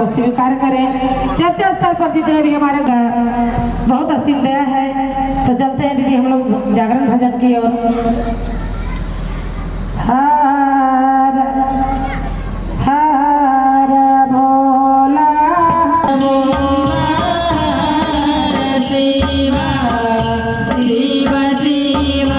स्वीकार करें। चर्चा स्तर पर जितने भी हमारे बहुत असीम दया है। तो चलते हैं दीदी हम लोग जागरण भजन की ओर। हर हर भोला शिवा शिव शिव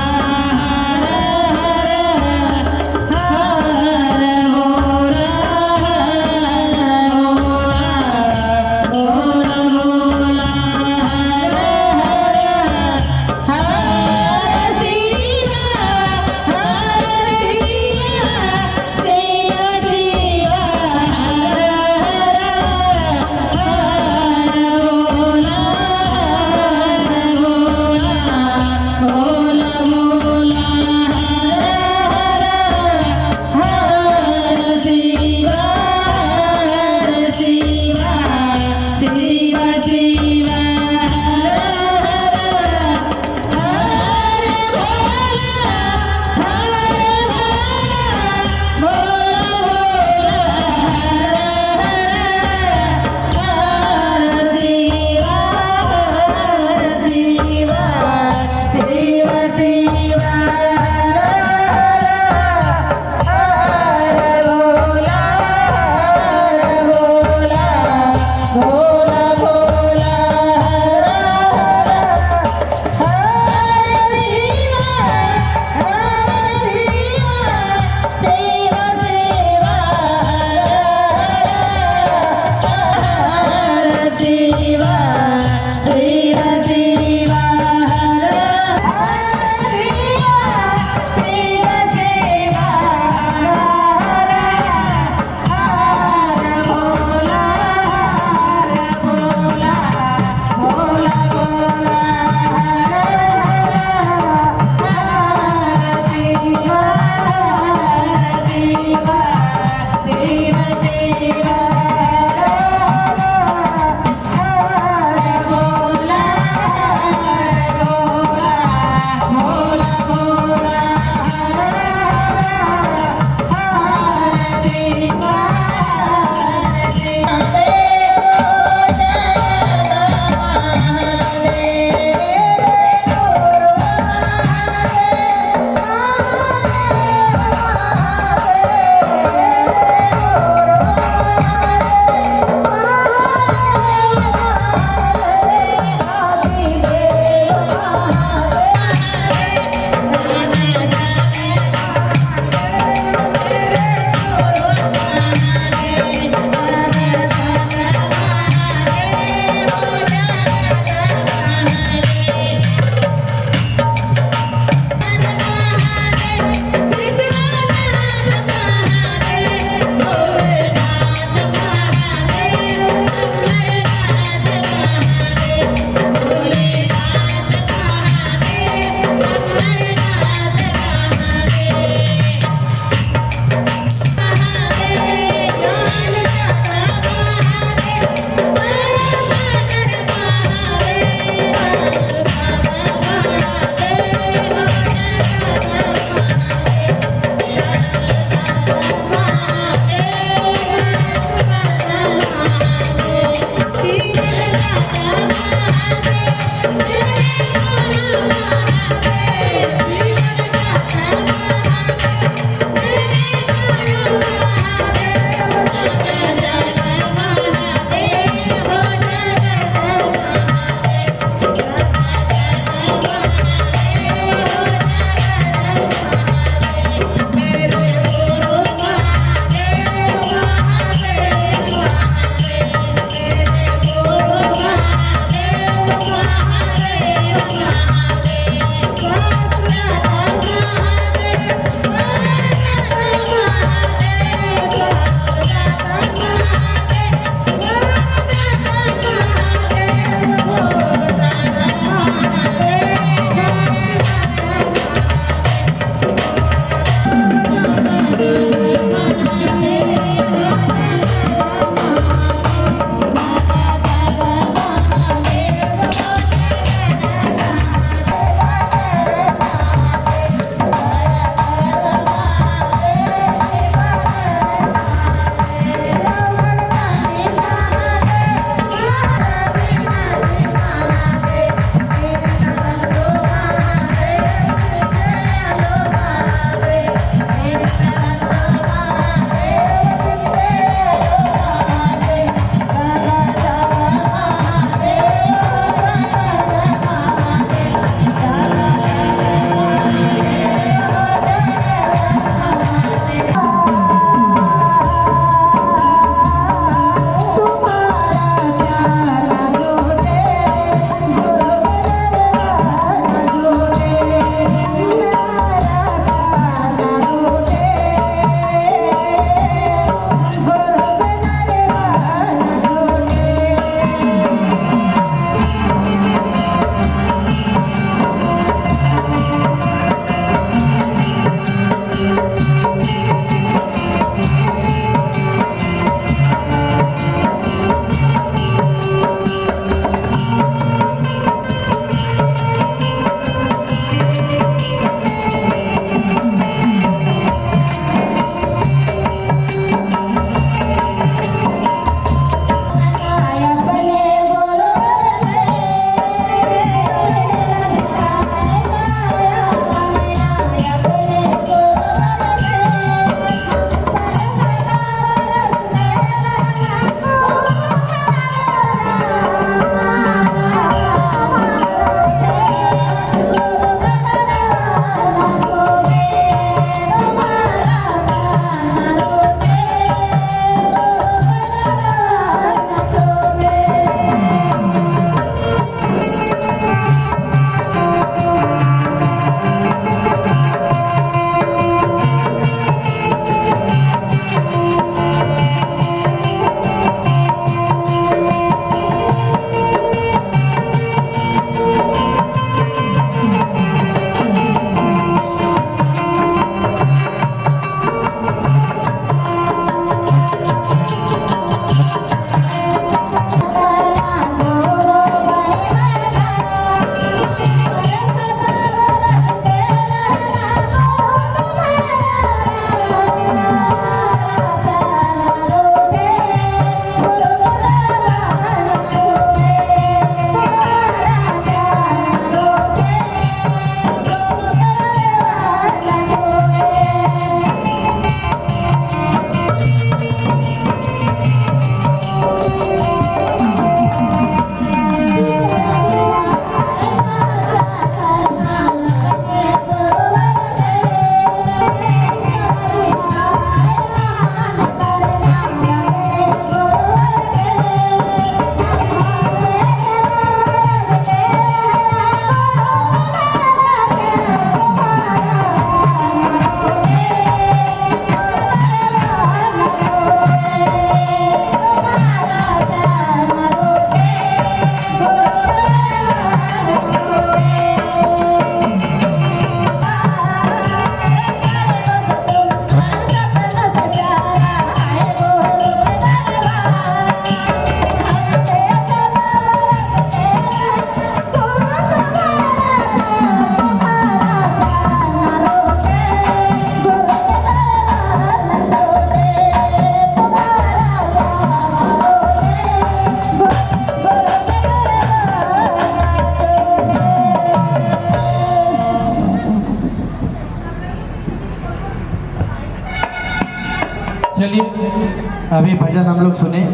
अभी भजन हम लोग सुने।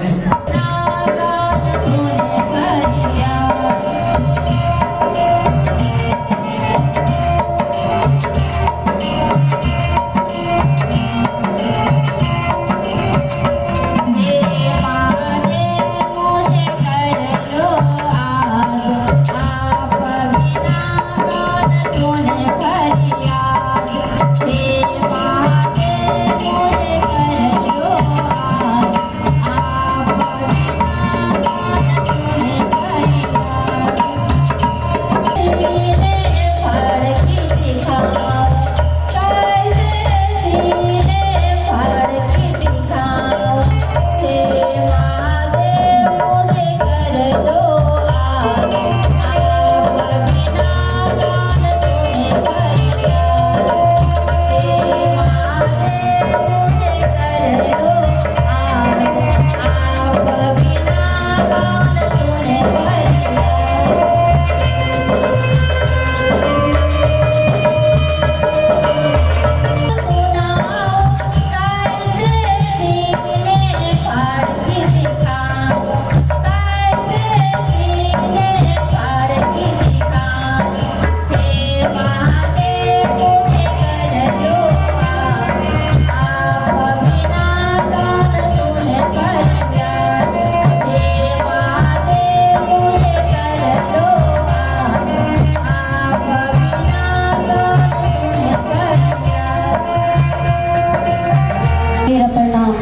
मेरा प्रणाम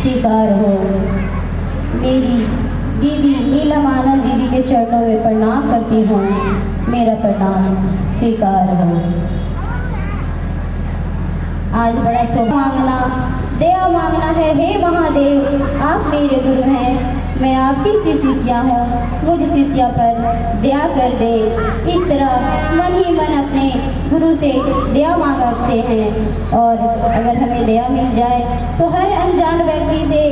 स्वीकार हो। मेरी दीदी नीलम आनंद दीदी के चरणों में प्रणाम करती हूँ। मेरा प्रणाम स्वीकार हो। आज बड़ा शुभ मांगना, दया मांगना है। हे महादेव, आप मेरे गुरु हैं, मैं आपकी सी शिष्या हूँ, मुझ शिष्या पर दया कर दे। इस तरह मन ही मन अपने गुरु से दया मांगते हैं और अगर हमें दया मिल जाए तो हर अनजान व्यक्ति से,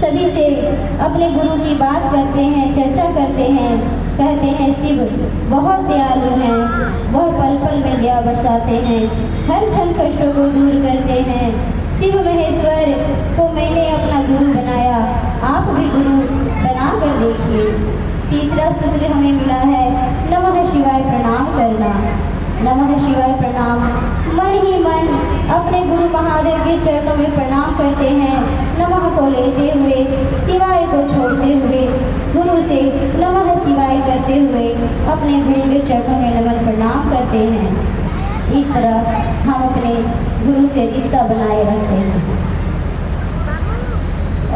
सभी से अपने गुरु की बात करते हैं, चर्चा करते हैं, कहते हैं शिव बहुत दयालु हैं, वह पल पल में दया बरसाते हैं, हर क्षण कष्टों को दूर करते हैं। शिव महेश्वर को मैंने अपना गुरु बनाया, आप भी गुरु बना कर देखिए। तीसरा सूत्र हमें मिला है नमः शिवाय प्रणाम करना। नमः शिवाय प्रणाम मन ही मन अपने गुरु महादेव के चरणों में प्रणाम करते हैं। नमः को लेते हुए, शिवाय को छोड़ते हुए, गुरु से नमः शिवाय करते हुए अपने गुरु के चरणों में नमन प्रणाम करते हैं। इस तरह हम अपने गुरु से रिश्ता बनाए रखते हैं।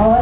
और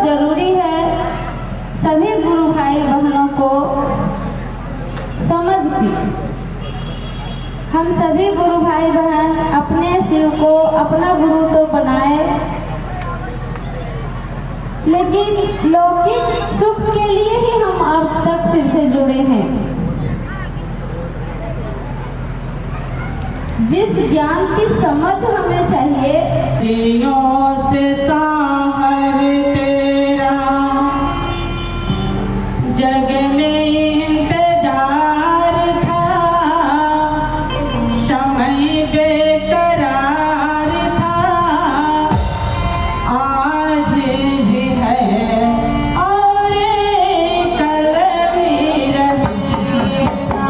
जरूरी है सभी गुरु भाई बहनों को समझ की। हम सभी गुरु भाई बहन अपने शिव को अपना गुरु तो बनाए, लेकिन लौकिक सुख के लिए ही हम आज तक शिव से जुड़े हैं। जिस ज्ञान की समझ हमें चाहिए, दियों से साहब तेरा जग में इंतजार था, समय बेकरार था, आज भी है और कल भी रहेगा।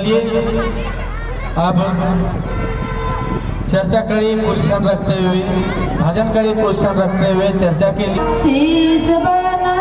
चलिए अब चर्चा करी क्वेश्चन रखते हुए, भजन करी क्वेश्चन रखते हुए चर्चा के लिए शीश बना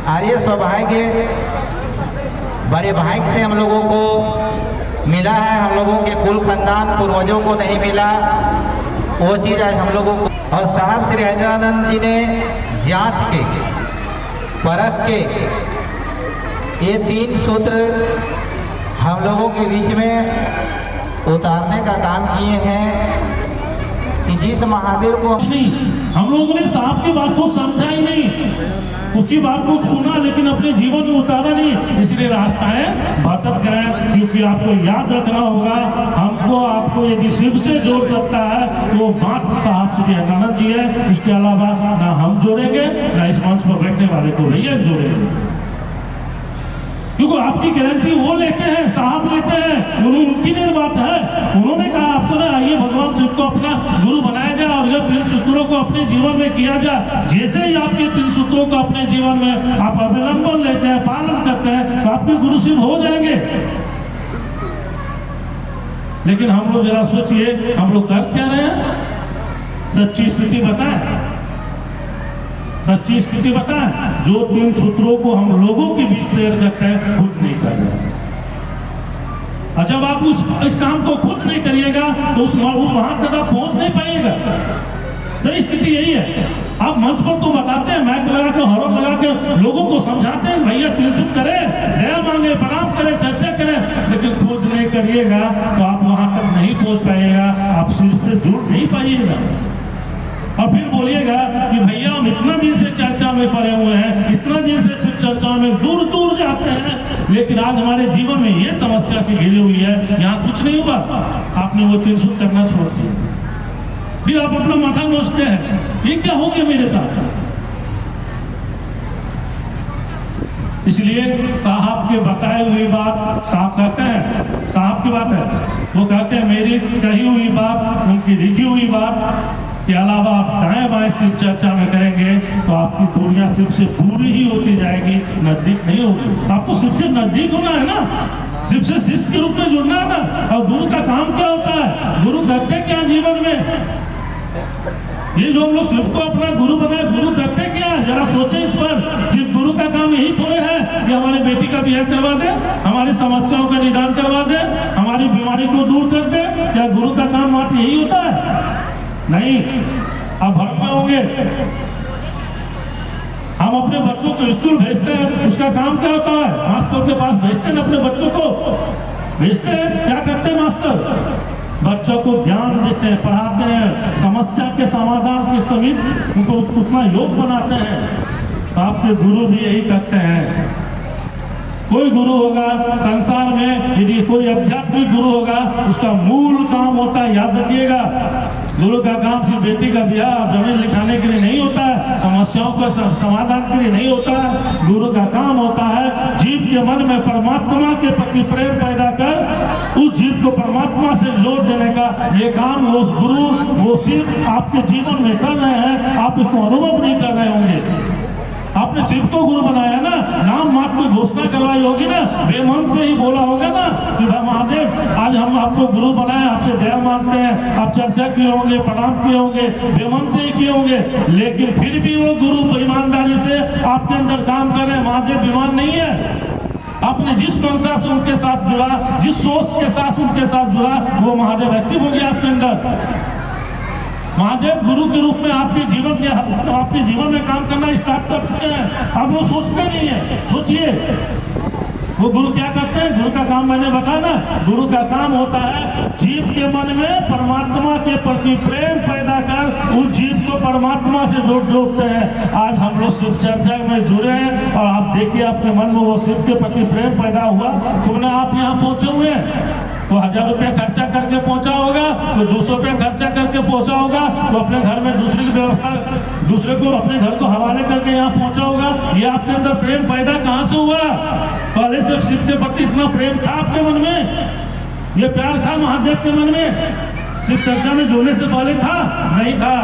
और ये सौभाग्य बड़े भाग्य से हम लोगों को मिला है। हम लोगों के कुल खानदान पूर्वजों को नहीं मिला, वो चीज़ आज हम लोगों को। और साहब श्री हरिरानंद जी ने जांच के परख के ये 3 सूत्र हम लोगों के बीच में उतारने का काम किए हैं कि जिस महादेव को नहीं, हम लोगों ने साहब की बात को समझा ही नहीं, उसकी बात को सुना लेकिन अपने जीवन में उतारा नहीं। इसलिए रास्ताएं भटक गए। क्योंकि आपको याद रखना होगा, हमको आपको यदि शिव से जोड़ सकता है तो मात्र साहब श्री हरिरानंद जी है। इसके अलावा ना हम जोड़ेंगे ना इस मंच पर बैठने वाले को भैया जोड़ेंगे, क्योंकि आपकी गारंटी वो लेते हैं, साहब लेते हैं। उनकी नहीं बात है। उन्होंने कहा आपको ना आइए भगवान शिव को अपना गुरु बनाया जाए और ये 3 सूत्रों को अपने जीवन में किया जाए। जैसे ही आप ये 3 सूत्रों को अपने जीवन में आप अवलंबन लेते हैं, पालन करते हैं, तो आपके गुरु शिव हो जाएंगे। लेकिन हम लोग जरा सोचिए, हम लोग कर क्या रहे हैं? सच्ची स्थिति बताएं, सच्ची स्थिति बताएं। जो 3 सूत्रों को हम लोगों के बीच शेयर करते हैं, खुद नहीं कर रहे। और जब आप उस काम को खुद नहीं करिएगा तो उस वहां तक आप पहुंच नहीं पाइएगा। सही स्थिति यही है। आप मंच पर तो बताते हैं, माइक लगा के, हॉर्न लगा के लोगों को समझाते हैं भैया 3 सूत्र करें, दया मांगे, प्रणाम करें, चर्चा करें, लेकिन खुद नहीं करिएगा तो आप वहां तक नहीं पहुंच पाइएगा, आप शिव से जुड़ नहीं पाइएगा। और फिर बोलिएगा कि भैया हम इतना दिन से चर्चा में पड़े हुए हैं, इतना दिन से चर्चा में दूर दूर जाते हैं, लेकिन आज हमारे जीवन में ये समस्या की घिरी हुई है, यहाँ कुछ नहीं हुआ। आपने वो 3 सूत्र करना छोड़ दिया, फिर आप अपना माथा नोचते हैं, ये क्या हो गया मेरे साथ। इसलिए साहब के बताए हुई बात साहब कहते हैं, साहब की बात है, वो कहते हैं मेरी कही हुई बात, उनकी लिखी हुई बात के अलावा आप दाएं बाएं शिव चर्चा में करेंगे तो आपकी दुनिया शिव से दूरी ही होती जाएगी, नजदीक नहीं होगी। आपको शिव से नजदीक होना है ना, शिव से शिष्य के रूप में जुड़ना है ना। और गुरु का काम क्या होता है? गुरु करते क्या जीवन में? ये जो हम लोग शिव को अपना गुरु बनाए, गुरु करते क्या? जरा सोचे इस पर। सिर्फ गुरु का काम यही थोड़े है कि हमारी बेटी का ब्याह करवा दे, हमारी समस्याओं का निदान करवा दे, हमारी बीमारी को दूर कर दे। क्या गुरु का काम मात्र यही होता है? नहीं। अब भ्रम में होंगे। हम अपने बच्चों को स्कूल भेजते हैं, उसका काम क्या होता है? मास्टर के पास भेजते हैं, अपने बच्चों को भेजते हैं, क्या करते हैं मास्टर? बच्चों को ज्ञान देते हैं, पढ़ाते हैं, समस्या के समाधान के समीप उनको उतना योग बनाते हैं। तो आपके गुरु भी यही करते हैं। कोई गुरु होगा संसार में, यदि कोई आध्यात्मिक गुरु होगा, उसका मूल काम होता है, याद रखिएगा, गुरु का काम सिर्फ बेटी का ब्याह जमीन लिखाने के लिए नहीं होता है, समस्याओं का समाधान के लिए नहीं होता है। गुरु का काम होता है जीव के मन में परमात्मा के प्रति प्रेम पैदा कर उस जीव को परमात्मा से जोड़ देने का ये काम वो गुरु, वो सिर्फ आपके जीवन में कर रहे हैं। आप इसको अनुभव नहीं कर रहे होंगे। आपने शिव को गुरु बनाया ना, नाम मात्र की घोषणा करवाई होगी ना, बेमन से ही बोला होगा ना कि महादेव आज हम आपको गुरु बनाए, आपसे दया मांगते हैं, आप चर्चा किए होंगे, प्रणाम किए होंगे, बेमन से ही किए होंगे, लेकिन फिर भी वो गुरु ईमानदारी से आपके अंदर काम कर रहे हैं। महादेव बीमार नहीं है। आपने जिस मनसा से उनके साथ जुड़ा, जिस सोच के साथ उनके साथ जुड़ा, वो महादेव एक्टिव हो गया आपके अंदर। महादेव गुरु के रूप में आपके जीवन में काम करना स्टार्ट कर चुके हैं। अब वो सोचते नहीं है। सोचिए वो गुरु क्या करते हैं? गुरु का काम मैंने बताया ना, गुरु का काम होता है जीव के मन में परमात्मा के प्रति प्रेम पैदा कर उस जीव को परमात्मा से जोड़ते हैं। आज हम लोग शिव चर्चा में जुड़े हैं और आप देखिए आपके मन में वो शिव के प्रति प्रेम पैदा हुआ। तुमने आप यहाँ पहुंचे हुए हैं तो 1000 रुपया खर्चा करके पहुंचा होगा, तो 200 रुपया खर्चा करके पहुंचा होगा, तो अपने घर में दूसरे की व्यवस्था, दूसरे को अपने घर को हवाले करके यहाँ पहुंचा होगा। ये आपके अंदर प्रेम पैदा कहाँ से हुआ? पहले से शिव के प्रति इतना प्रेम था आपके मन में? ये प्यार था महादेव के मन में? शिव चर्चा में जुड़ने से पहले था? नहीं था।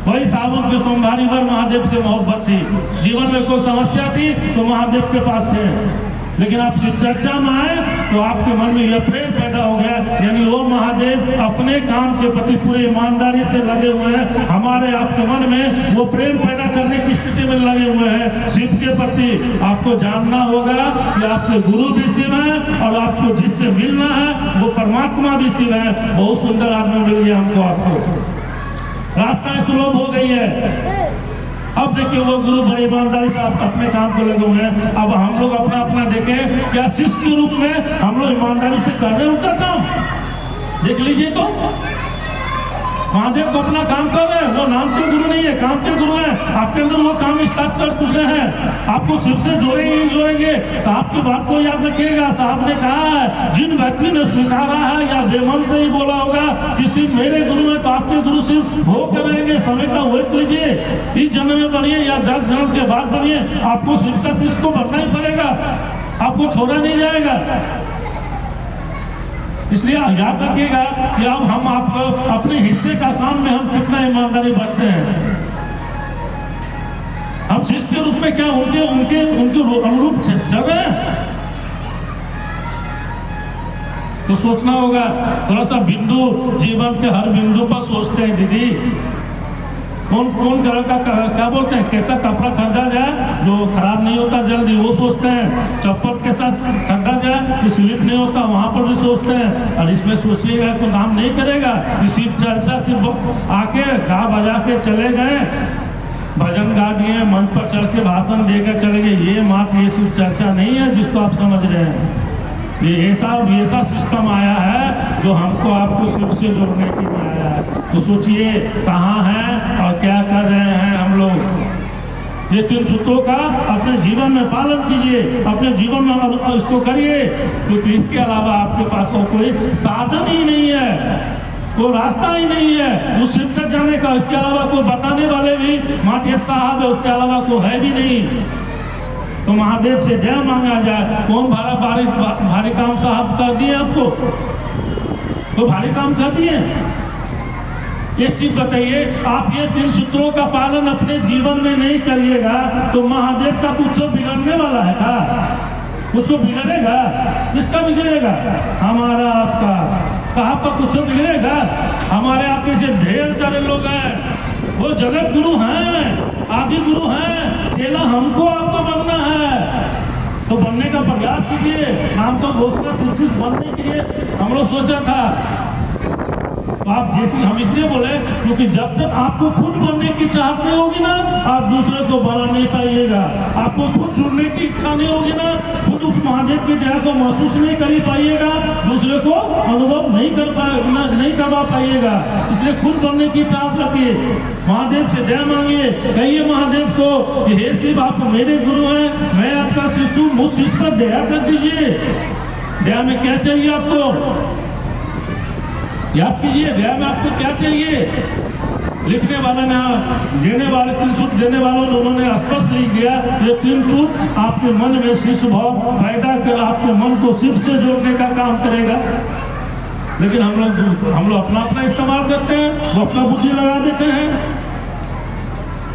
वही सावन के सोमवारी पर महादेव से मोहब्बत थी। जीवन में कोई समस्या थी तो महादेव के पास थे। लेकिन आप शिव चर्चा में आए तो आपके मन में यह प्रेम पैदा हो गया, यानी वो महादेव अपने काम के प्रति पूरी ईमानदारी से लगे हुए हैं। हमारे आपके मन में वो प्रेम पैदा करने की स्थिति में लगे हुए हैं। शिव जिसके प्रति आपको जानना होगा कि आपके गुरु भी शिव हैं और आपको जिससे मिलना है वो परमात्मा भी शिव है। बहुत सुंदर आदमी मिल गया हमको, आपको रास्ता सुलभ हो गई है। अब देखिए वो गुरु बड़ी ईमानदारी से आप अपने काम को लगे हुए हैं। अब हम लोग अपना अपना देखें, क्या शिष्य के रूप में हम लोग ईमानदारी से कर रहे हैं उनका काम? देख लीजिए तो महादेव को अपना काम कर रहे हैं, वो नाम के गुरु नहीं है, काम के गुरु हैं। आपके अंदर वो काम स्टार्ट कर चुके हैं, आपको सिर्फ से जोड़ेंगे ही जोड़ेंगे। साहब की बात को याद रखिएगा, साहब ने कहा है जिन व्यक्ति ने स्वीकारा है या बेमन से ही बोला होगा कि सिर्फ मेरे गुरु है, तो आपके गुरु सिर्फ हो कर रहेंगे। समय का वेट लीजिए, इस जन्म में बनिए या 10 जन्म के बाद बनिए, आपको सिर्फ का शिष्य को बनना ही पड़ेगा, आपको छोड़ा नहीं जाएगा। इसलिए याद रखिएगा कि अब हम आपको अपने हिस्से का काम में हम कितना ईमानदारी बरतते हैं। हम शिष्य के रूप में क्या उनके उनके उनके अनुरूप चल रहे हैं? तो सोचना होगा, थोड़ा सा बिंदु जीवन के हर बिंदु पर सोचते हैं दीदी। कौन कलर का क्या बोलते हैं, कैसा कपड़ा खरीदा जाए जो खराब नहीं होता जल्दी, वो सोचते हैं। चप्पल के साथ खरीदा जाए कि स्लिप नहीं होता, वहाँ पर भी सोचते हैं। और इसमें सोचिएगा तो काम नहीं करेगा। इसी चर्चा सिर्फ आके गा बजा के चले गए, भजन गा दिए, मंच पर चढ़ के भाषण देकर चले गए, ये मात्र ये सिर्फ चर्चा नहीं है जिसको आप समझ रहे हैं। ये ऐसा सिस्टम आया है जो हमको आपको सिर्फ से जोड़ने के लिए आया है। तो सोचिए कहाँ हैं और क्या कर रहे हैं हम लोग। ये 3 सूत्रों का अपने जीवन में पालन कीजिए, अपने जीवन में इसको करिए, क्योंकि इसके अलावा आपके पास कोई साधन ही नहीं है, कोई रास्ता ही नहीं है उस शिव तक जाने का। इसके अलावा कोई बताने वाले भी माटे साहब है, उसके अलावा कोई है भी नहीं। तो महादेव से दया मांगा जाए। कौन भारी काम साहब कर दिए आपको? तो भारी काम कर दिए। एक चीज बताइए, आप ये 3 सूत्रों का पालन अपने जीवन में नहीं करिएगा तो महादेव का कुछ बिगड़ने वाला है क्या? उसको बिगड़ेगा? किसका बिगड़ेगा? हमारा आपका। साहब का कुछ बिगड़ेगा? हमारे आपके से ढेर सारे लोग हैं, वो जगत गुरु हैं, आदि गुरु हैं, चेला हमको आपको बनना है। तो बनने का प्रयास कीजिए। नाम तो घोषणा शिक्षित बनने के लिए हम लोग सोचा था। तो आप जैसे हम इसलिए बोले क्योंकि जब तक आपको खुद बनने की चाहत नहीं होगी ना, आप दूसरे को बना नहीं पाइएगा। आपको खुद जुड़ने की इच्छा नहीं होगी ना, खुद उस महादेव की दया को महसूस नहीं कर पाइएगा, दूसरे को अनुभव नहीं करवा पाइएगा। इसलिए खुद बनने की चाहत रखिए, महादेव से दया मांगिए, कहिए महादेव को कि हे शिव आप मेरे गुरु हैं, मैं आपका शिष्य हूं, मुझ शिष्य पर दया कर दीजिए। दया में क्या चाहिए आपको? याद कीजिए, दया में आपको क्या चाहिए? लिखने वाले ने, देने वाले 3 सूत्र देने वालों ने उन्होंने स्पष्ट लिख दिया, ये 3 सूत्र आपके मन में शिष्य भाव पैदा कर आपके मन को शिव से जोड़ने का काम करेगा। लेकिन हम लोग अपना इस्तेमाल करते हैं, वो अपना बुद्धि लगा देते हैं।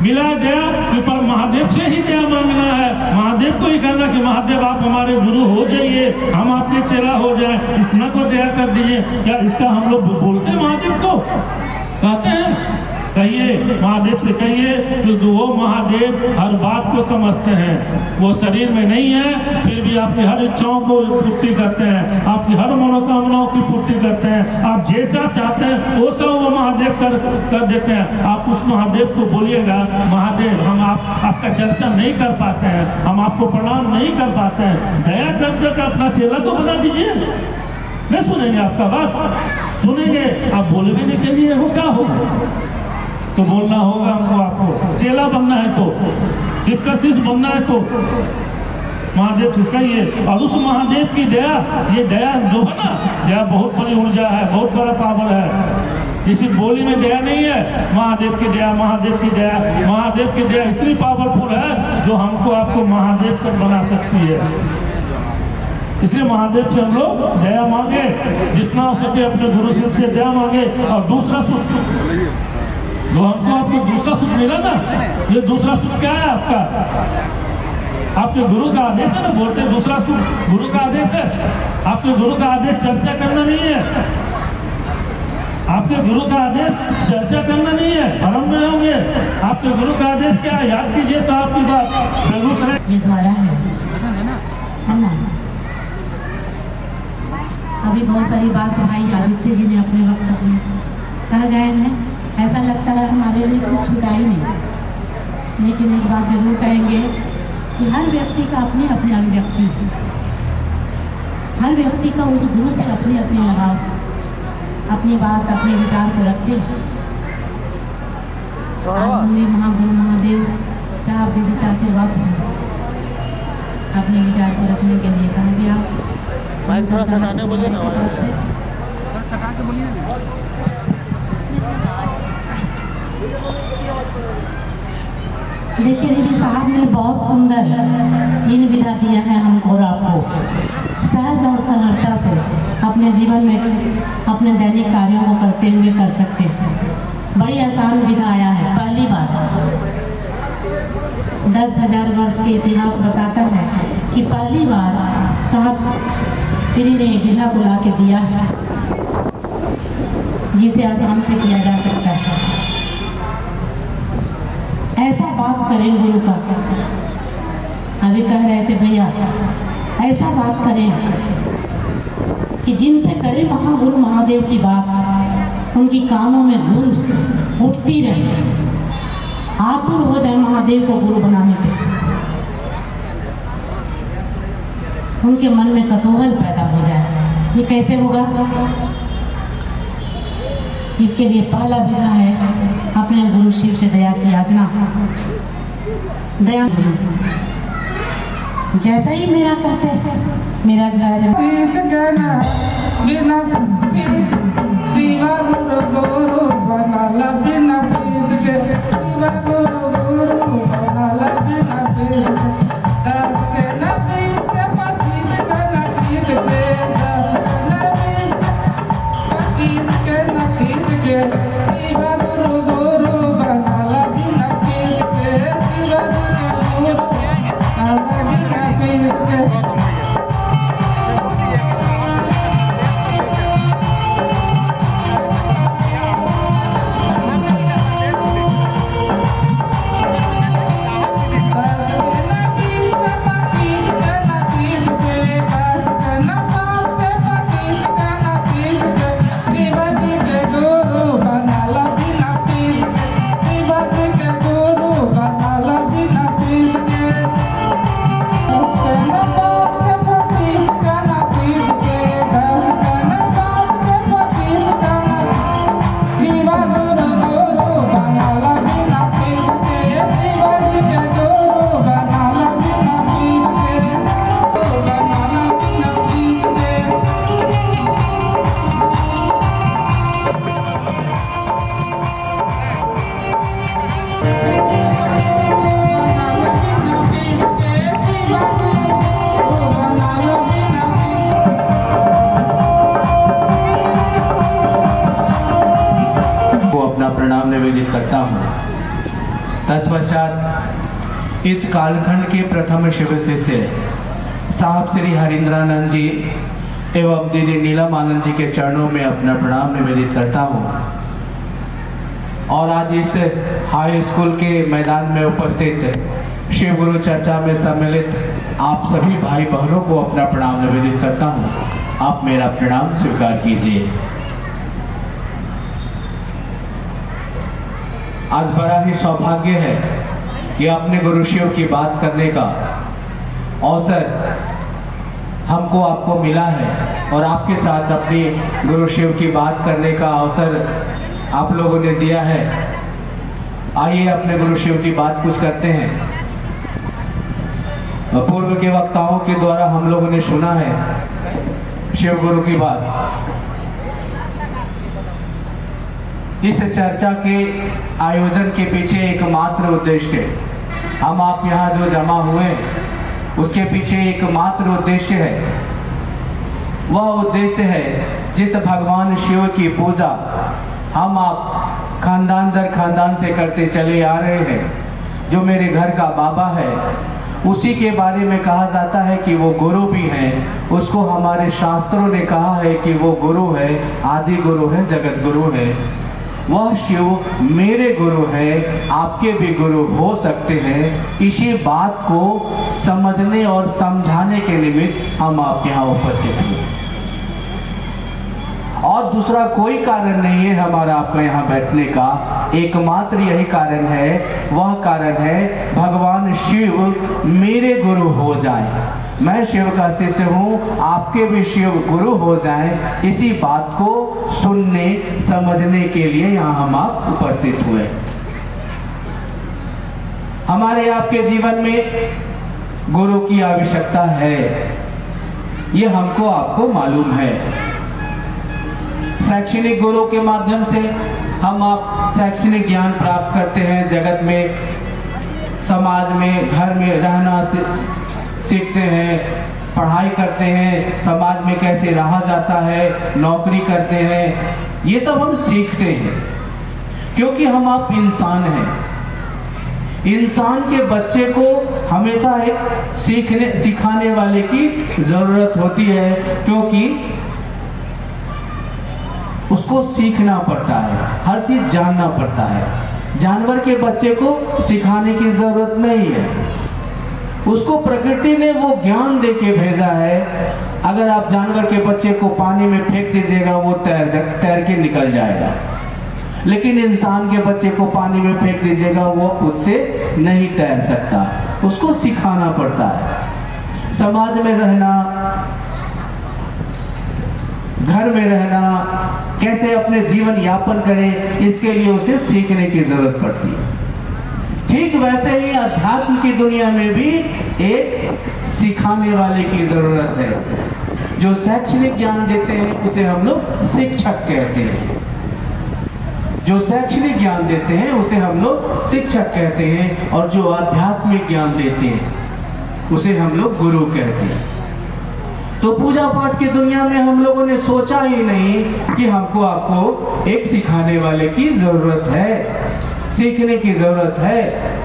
मिला दया कि पर महादेव से ही दया मांगना है, महादेव को ही कहना कि महादेव आप हमारे गुरु हो जाइए, हम आपके चेला हो जाए, इतना को दया कर दीजिए। क्या इसका हम लोग बोलते हैं महादेव को? कहते हैं? कहिए महादेव से, कहिए क्योंकि वो महादेव हर बात को समझते हैं। वो शरीर में नहीं है फिर भी आपकी हर इच्छाओं को पूर्ति करते हैं, आपकी हर मनोकामनाओं की पूर्ति करते हैं। आप जैसा चाहते हैं वो सब वो महादेव कर देते हैं। आप उस महादेव को बोलिएगा, महादेव हम आपका चर्चा नहीं कर पाते हैं, हम आपको प्रणाम नहीं कर पाते हैं, दया कर अपना चेला तो बना दीजिए। नहीं सुनेंगे आपका बात, सुनेंगे आप बोलने के लिए हो क्या हो तो बोलना होगा हमको। आपको चेला बनना है तो, शिव का शिष्य बनना है तो महादेव से कहिए। और उस महादेव की दया, ये दया जो है ना, दया बहुत बड़ी ऊर्जा है, बहुत बड़ा पावर है। इसी बोली में दया नहीं है, महादेव की दया, महादेव की दया, महादेव की दया इतनी पावरफुल है जो हमको आपको महादेव तक बना सकती है। इसलिए महादेव से हम लोग दया मांगे, जितना हो सके अपने गुरु शिव से दया मांगे। और दूसरा सूत्र जो हमको आपको दूसरा सूत्र मिला ना, ये दूसरा सूत्र क्या है आपका? आपके गुरु का आदेश है ना, बोलते हैं दूसरा सूत्र गुरु का आदेश है। आपके गुरु का आदेश चर्चा करना नहीं है, आपके गुरु का आदेश चर्चा करना नहीं है, भ्रम में होंगे। आपके गुरु का आदेश क्या है? याद कीजिए साहब की बात। बेगूसराय ये द्वारा है ना। अभी बहुत सारी बात भाई आदित्य जी ने अपने वक्त में कह गए हैं। ऐसा लगता है हमारे लिए कुछ छुटा ही नहीं, लेकिन एक बात जरूर कहेंगे कि हर व्यक्ति का अपनी अपनी अभिव्यक्ति है। हर व्यक्ति का उस गुरु से अपनी अपनी लगाव, अपनी बात, अपने विचार को रखते हैं। आज हमने महागुरु महादेव साहब दीदी का आशीर्वाद अपने विचार को रखने के लिए कहा गया। माइक थोड़ा सटाने बोलिए ना। देखिए दीदी साहब ने बहुत सुंदर तीन विधा दिया है हमको और आपको, सहज और सरलता से अपने जीवन में अपने दैनिक कार्यों को करते हुए कर सकते हैं। बड़ी आसान विधा आया है। पहली बार 10,000 वर्ष के इतिहास बताता है कि पहली बार साहब श्री ने विधा को ला के दिया है, जिसे आसान से किया जा सकता है। ऐसा बात करें गुरु का, अभी कह रहे थे भैया, ऐसा बात करें कि जिनसे करें महागुरु महादेव की बात, उनकी कानों में गूंज उठती रहे, आतुर हो जाए महादेव को गुरु बनाने पे, उनके मन में कतूहल पैदा हो जाए। ये कैसे होगा? इसके लिए पहला विधा है अपने गुरु शिव से दया की याचना। दया जैसा ही मेरा कहते हैं, मेरा घर शिवा गुरु गुरु बनाला बिना पीस के, शिवा गुरु गुरु बनाला बिना पीस के, 10 के न 20 के 25 के न 30 के, 10 के न 20 के 25 के न 30 के, शिवा गुरु गुरु बनाला बिना पीस के, शिवा गुरु गुरु बनाला बिना पीस के। प्रणाम निवेदित करता हूँ। तत्पश्चात इस कालखंड के प्रथम शिव शिष्य साहब श्री हरिंद्रानंद जी एवं दीदी नीलम आनंद जी के चरणों में अपना प्रणाम निवेदित करता हूँ। और आज इस हाई स्कूल के मैदान में उपस्थित शिव गुरु चर्चा में सम्मिलित आप सभी भाई बहनों को अपना प्रणाम निवेदित करता हूँ। आप मेरा प्रणाम स्वीकार कीजिए। आज बड़ा ही सौभाग्य है कि अपने गुरु शिव की बात करने का अवसर हमको आपको मिला है और आपके साथ अपनी गुरु शिव की बात करने का अवसर आप लोगों ने दिया है। आइए अपने गुरु शिव की बात कुछ करते हैं। पूर्व के वक्ताओं के द्वारा हम लोगों ने सुना है शिव गुरु की बात। इस चर्चा के आयोजन के पीछे एकमात्र उद्देश्य, हम आप यहाँ जो जमा हुए उसके पीछे एकमात्र उद्देश्य है। वह उद्देश्य है जिस भगवान शिव की पूजा हम आप खानदान दर खानदान से करते चले आ रहे हैं, जो मेरे घर का बाबा है उसी के बारे में कहा जाता है कि वो गुरु भी हैं। उसको हमारे शास्त्रों ने कहा है कि वो गुरु है, आदि गुरु है, जगत गुरु है। वह शिव मेरे गुरु है, आपके भी गुरु हो सकते हैं। इसी बात को समझने और समझाने के निमित्त हम आपके यहाँ उपस्थित हुए, और दूसरा कोई कारण नहीं है हमारा आपका यहाँ बैठने का। एकमात्र यही कारण है, वह कारण है भगवान शिव मेरे गुरु हो जाएं। मैं शिव का शिष्य हूँ, आपके भी शिव गुरु हो जाएं। इसी बात को सुनने समझने के लिए यहाँ हम आप उपस्थित हुए। हमारे आपके जीवन में गुरु की आवश्यकता है, ये हमको आपको मालूम है। शैक्षणिक गुरु के माध्यम से हम आप शैक्षणिक ज्ञान प्राप्त करते हैं, जगत में, समाज में, घर में रहना सीखते हैं, पढ़ाई करते हैं, समाज में कैसे रहा जाता है, नौकरी करते हैं, ये सब हम सीखते हैं क्योंकि हम आप इंसान हैं। इंसान के बच्चे को हमेशा एक सिखाने वाले की ज़रूरत होती है, क्योंकि उसको सीखना पड़ता है, हर चीज़ जानना पड़ता है। जानवर के बच्चे को सिखाने की ज़रूरत नहीं है, उसको प्रकृति ने वो ज्ञान दे के भेजा है। अगर आप जानवर के बच्चे को पानी में फेंक दीजिएगा वो तैर के निकल जाएगा, लेकिन इंसान के बच्चे को पानी में फेंक दीजिएगा वो खुद से नहीं तैर सकता, उसको सिखाना पड़ता है। समाज में रहना, घर में रहना, कैसे अपने जीवन यापन करें, इसके लिए उसे सीखने की जरूरत पड़ती है। ठीक वैसे ही अध्यात्म की दुनिया में भी एक सिखाने वाले की जरूरत है। जो शैक्षणिक ज्ञान देते हैं उसे हम लोग शिक्षक कहते हैं, जो शैक्षणिक ज्ञान देते हैं उसे हम लोग शिक्षक कहते हैं, और जो आध्यात्मिक ज्ञान देते हैं उसे हम लोग गुरु कहते हैं। तो पूजा पाठ की दुनिया में हम लोगों ने सोचा ही नहीं कि हमको आपको एक सिखाने वाले की ज़रूरत है, सीखने की ज़रूरत है।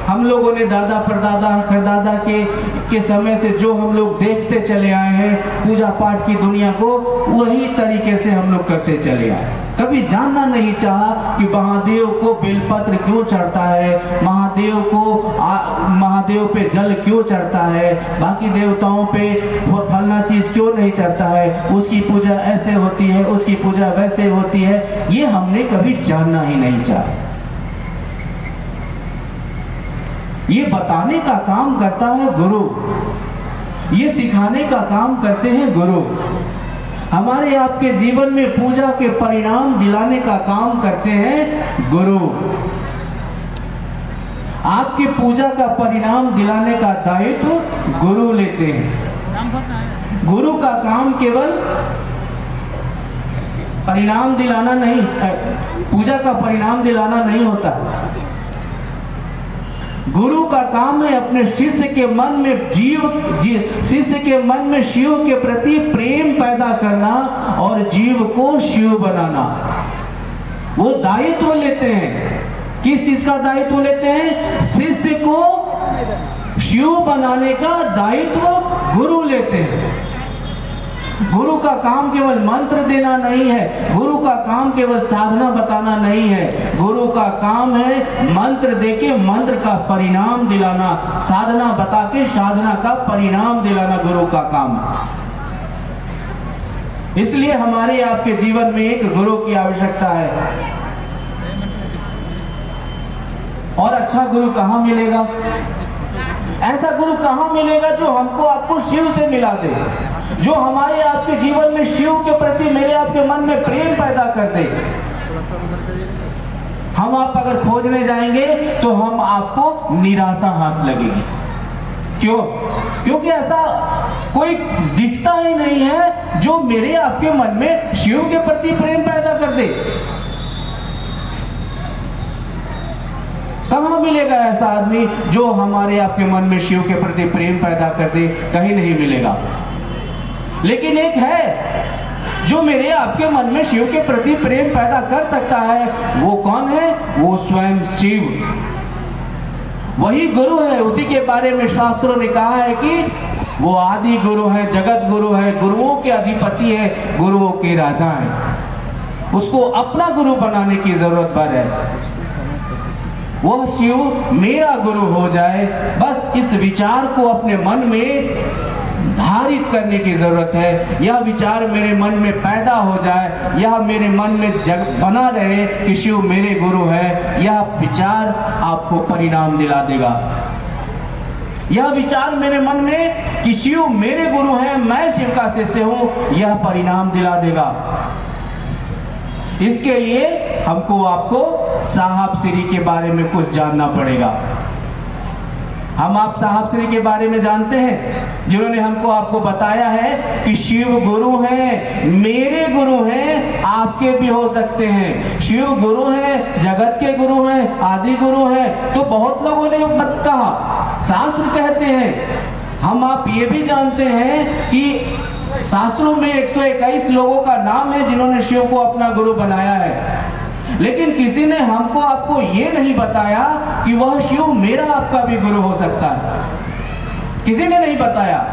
हम लोगों ने दादा परदादा खरदादा के समय से जो हम लोग देखते चले आए हैं पूजा पाठ की दुनिया को, वही तरीके से हम लोग करते चले आए। कभी जानना नहीं चाहा कि महादेव को बेलपत्र क्यों चढ़ता है, महादेव पे जल क्यों चढ़ता है, बाकी देवताओं पे फलना चीज़ क्यों नहीं चढ़ता है, उसकी पूजा ऐसे होती है, उसकी पूजा वैसे होती है, ये हमने कभी जानना ही नहीं चाहा। ये बताने का काम करता है गुरु, ये सिखाने का काम करते हैं गुरु। हमारे आपके जीवन में पूजा के परिणाम दिलाने का काम करते हैं गुरु। आपके पूजा का परिणाम दिलाने का दायित्व गुरु लेते हैं। गुरु का काम केवल परिणाम दिलाना नहीं, पूजा का परिणाम दिलाना नहीं होता। गुरु का काम है अपने शिष्य के मन में शिष्य के मन में शिव के प्रति प्रेम पैदा करना और जीव को शिव बनाना। वो दायित्व लेते हैं। किस चीज का दायित्व लेते हैं? शिष्य को शिव बनाने का दायित्व गुरु लेते हैं। गुरु का काम केवल मंत्र देना नहीं है, गुरु का काम केवल साधना बताना नहीं है। गुरु का काम है मंत्र देके मंत्र का परिणाम दिलाना, साधना बता के साधना का परिणाम दिलाना गुरु का काम है। इसलिए हमारे आपके जीवन में एक गुरु की आवश्यकता है। और अच्छा गुरु कहाँ मिलेगा? ऐसा गुरु कहाँ मिलेगा जो हमको आपको शिव से मिला दे, जो हमारे आपके जीवन में शिव के प्रति मेरे आपके मन में प्रेम पैदा कर दे। हम आप अगर खोजने जाएंगे तो हम आपको निराशा हाथ लगेगी। क्यों? क्योंकि ऐसा कोई दिखता ही नहीं है जो मेरे आपके मन में शिव के प्रति प्रेम पैदा कर दे। कहाँ मिलेगा ऐसा आदमी जो हमारे आपके मन में शिव के प्रति प्रेम पैदा कर दे? कहीं नहीं मिलेगा। लेकिन एक है जो मेरे आपके मन में शिव के प्रति प्रेम पैदा कर सकता है। वो कौन है? वो स्वयं शिव। वही गुरु है। उसी के बारे में शास्त्रों ने कहा है कि वो आदि गुरु है, जगत गुरु है, गुरुओं के अधिपति है, गुरुओं के राजा है। उसको अपना गुरु बनाने की जरूरत पर है। वह शिव मेरा गुरु हो जाए, बस इस विचार को अपने मन में धारित करने की जरूरत है। यह विचार मेरे मन में पैदा हो जाए, यह मेरे मन में बना रहे कि शिव मेरे गुरु है। यह विचार आपको परिणाम दिला देगा। यह विचार मेरे मन में कि शिव मेरे गुरु हैं, मैं शिव का शिष्य हूं, यह परिणाम दिला देगा। इसके लिए हमको आपको साहब श्री के बारे में कुछ जानना पड़ेगा। हम आप साहब श्री के बारे में जानते हैं, जिन्होंने हमको आपको बताया है कि शिव गुरु हैं, मेरे गुरु हैं, आपके भी हो सकते हैं। शिव गुरु हैं, जगत के गुरु हैं, आदि गुरु हैं। तो बहुत लोगों ने मत कहा, शास्त्र कहते हैं। हम आप ये भी जानते हैं कि शास्त्रों में 121 लोगों का नाम है जिन्होंने शिव को अपना गुरु बनाया है, लेकिन किसी ने हमको आपको ये नहीं बताया कि वह शिव मेरा आपका भी गुरु हो सकता है। किसी ने नहीं बताया।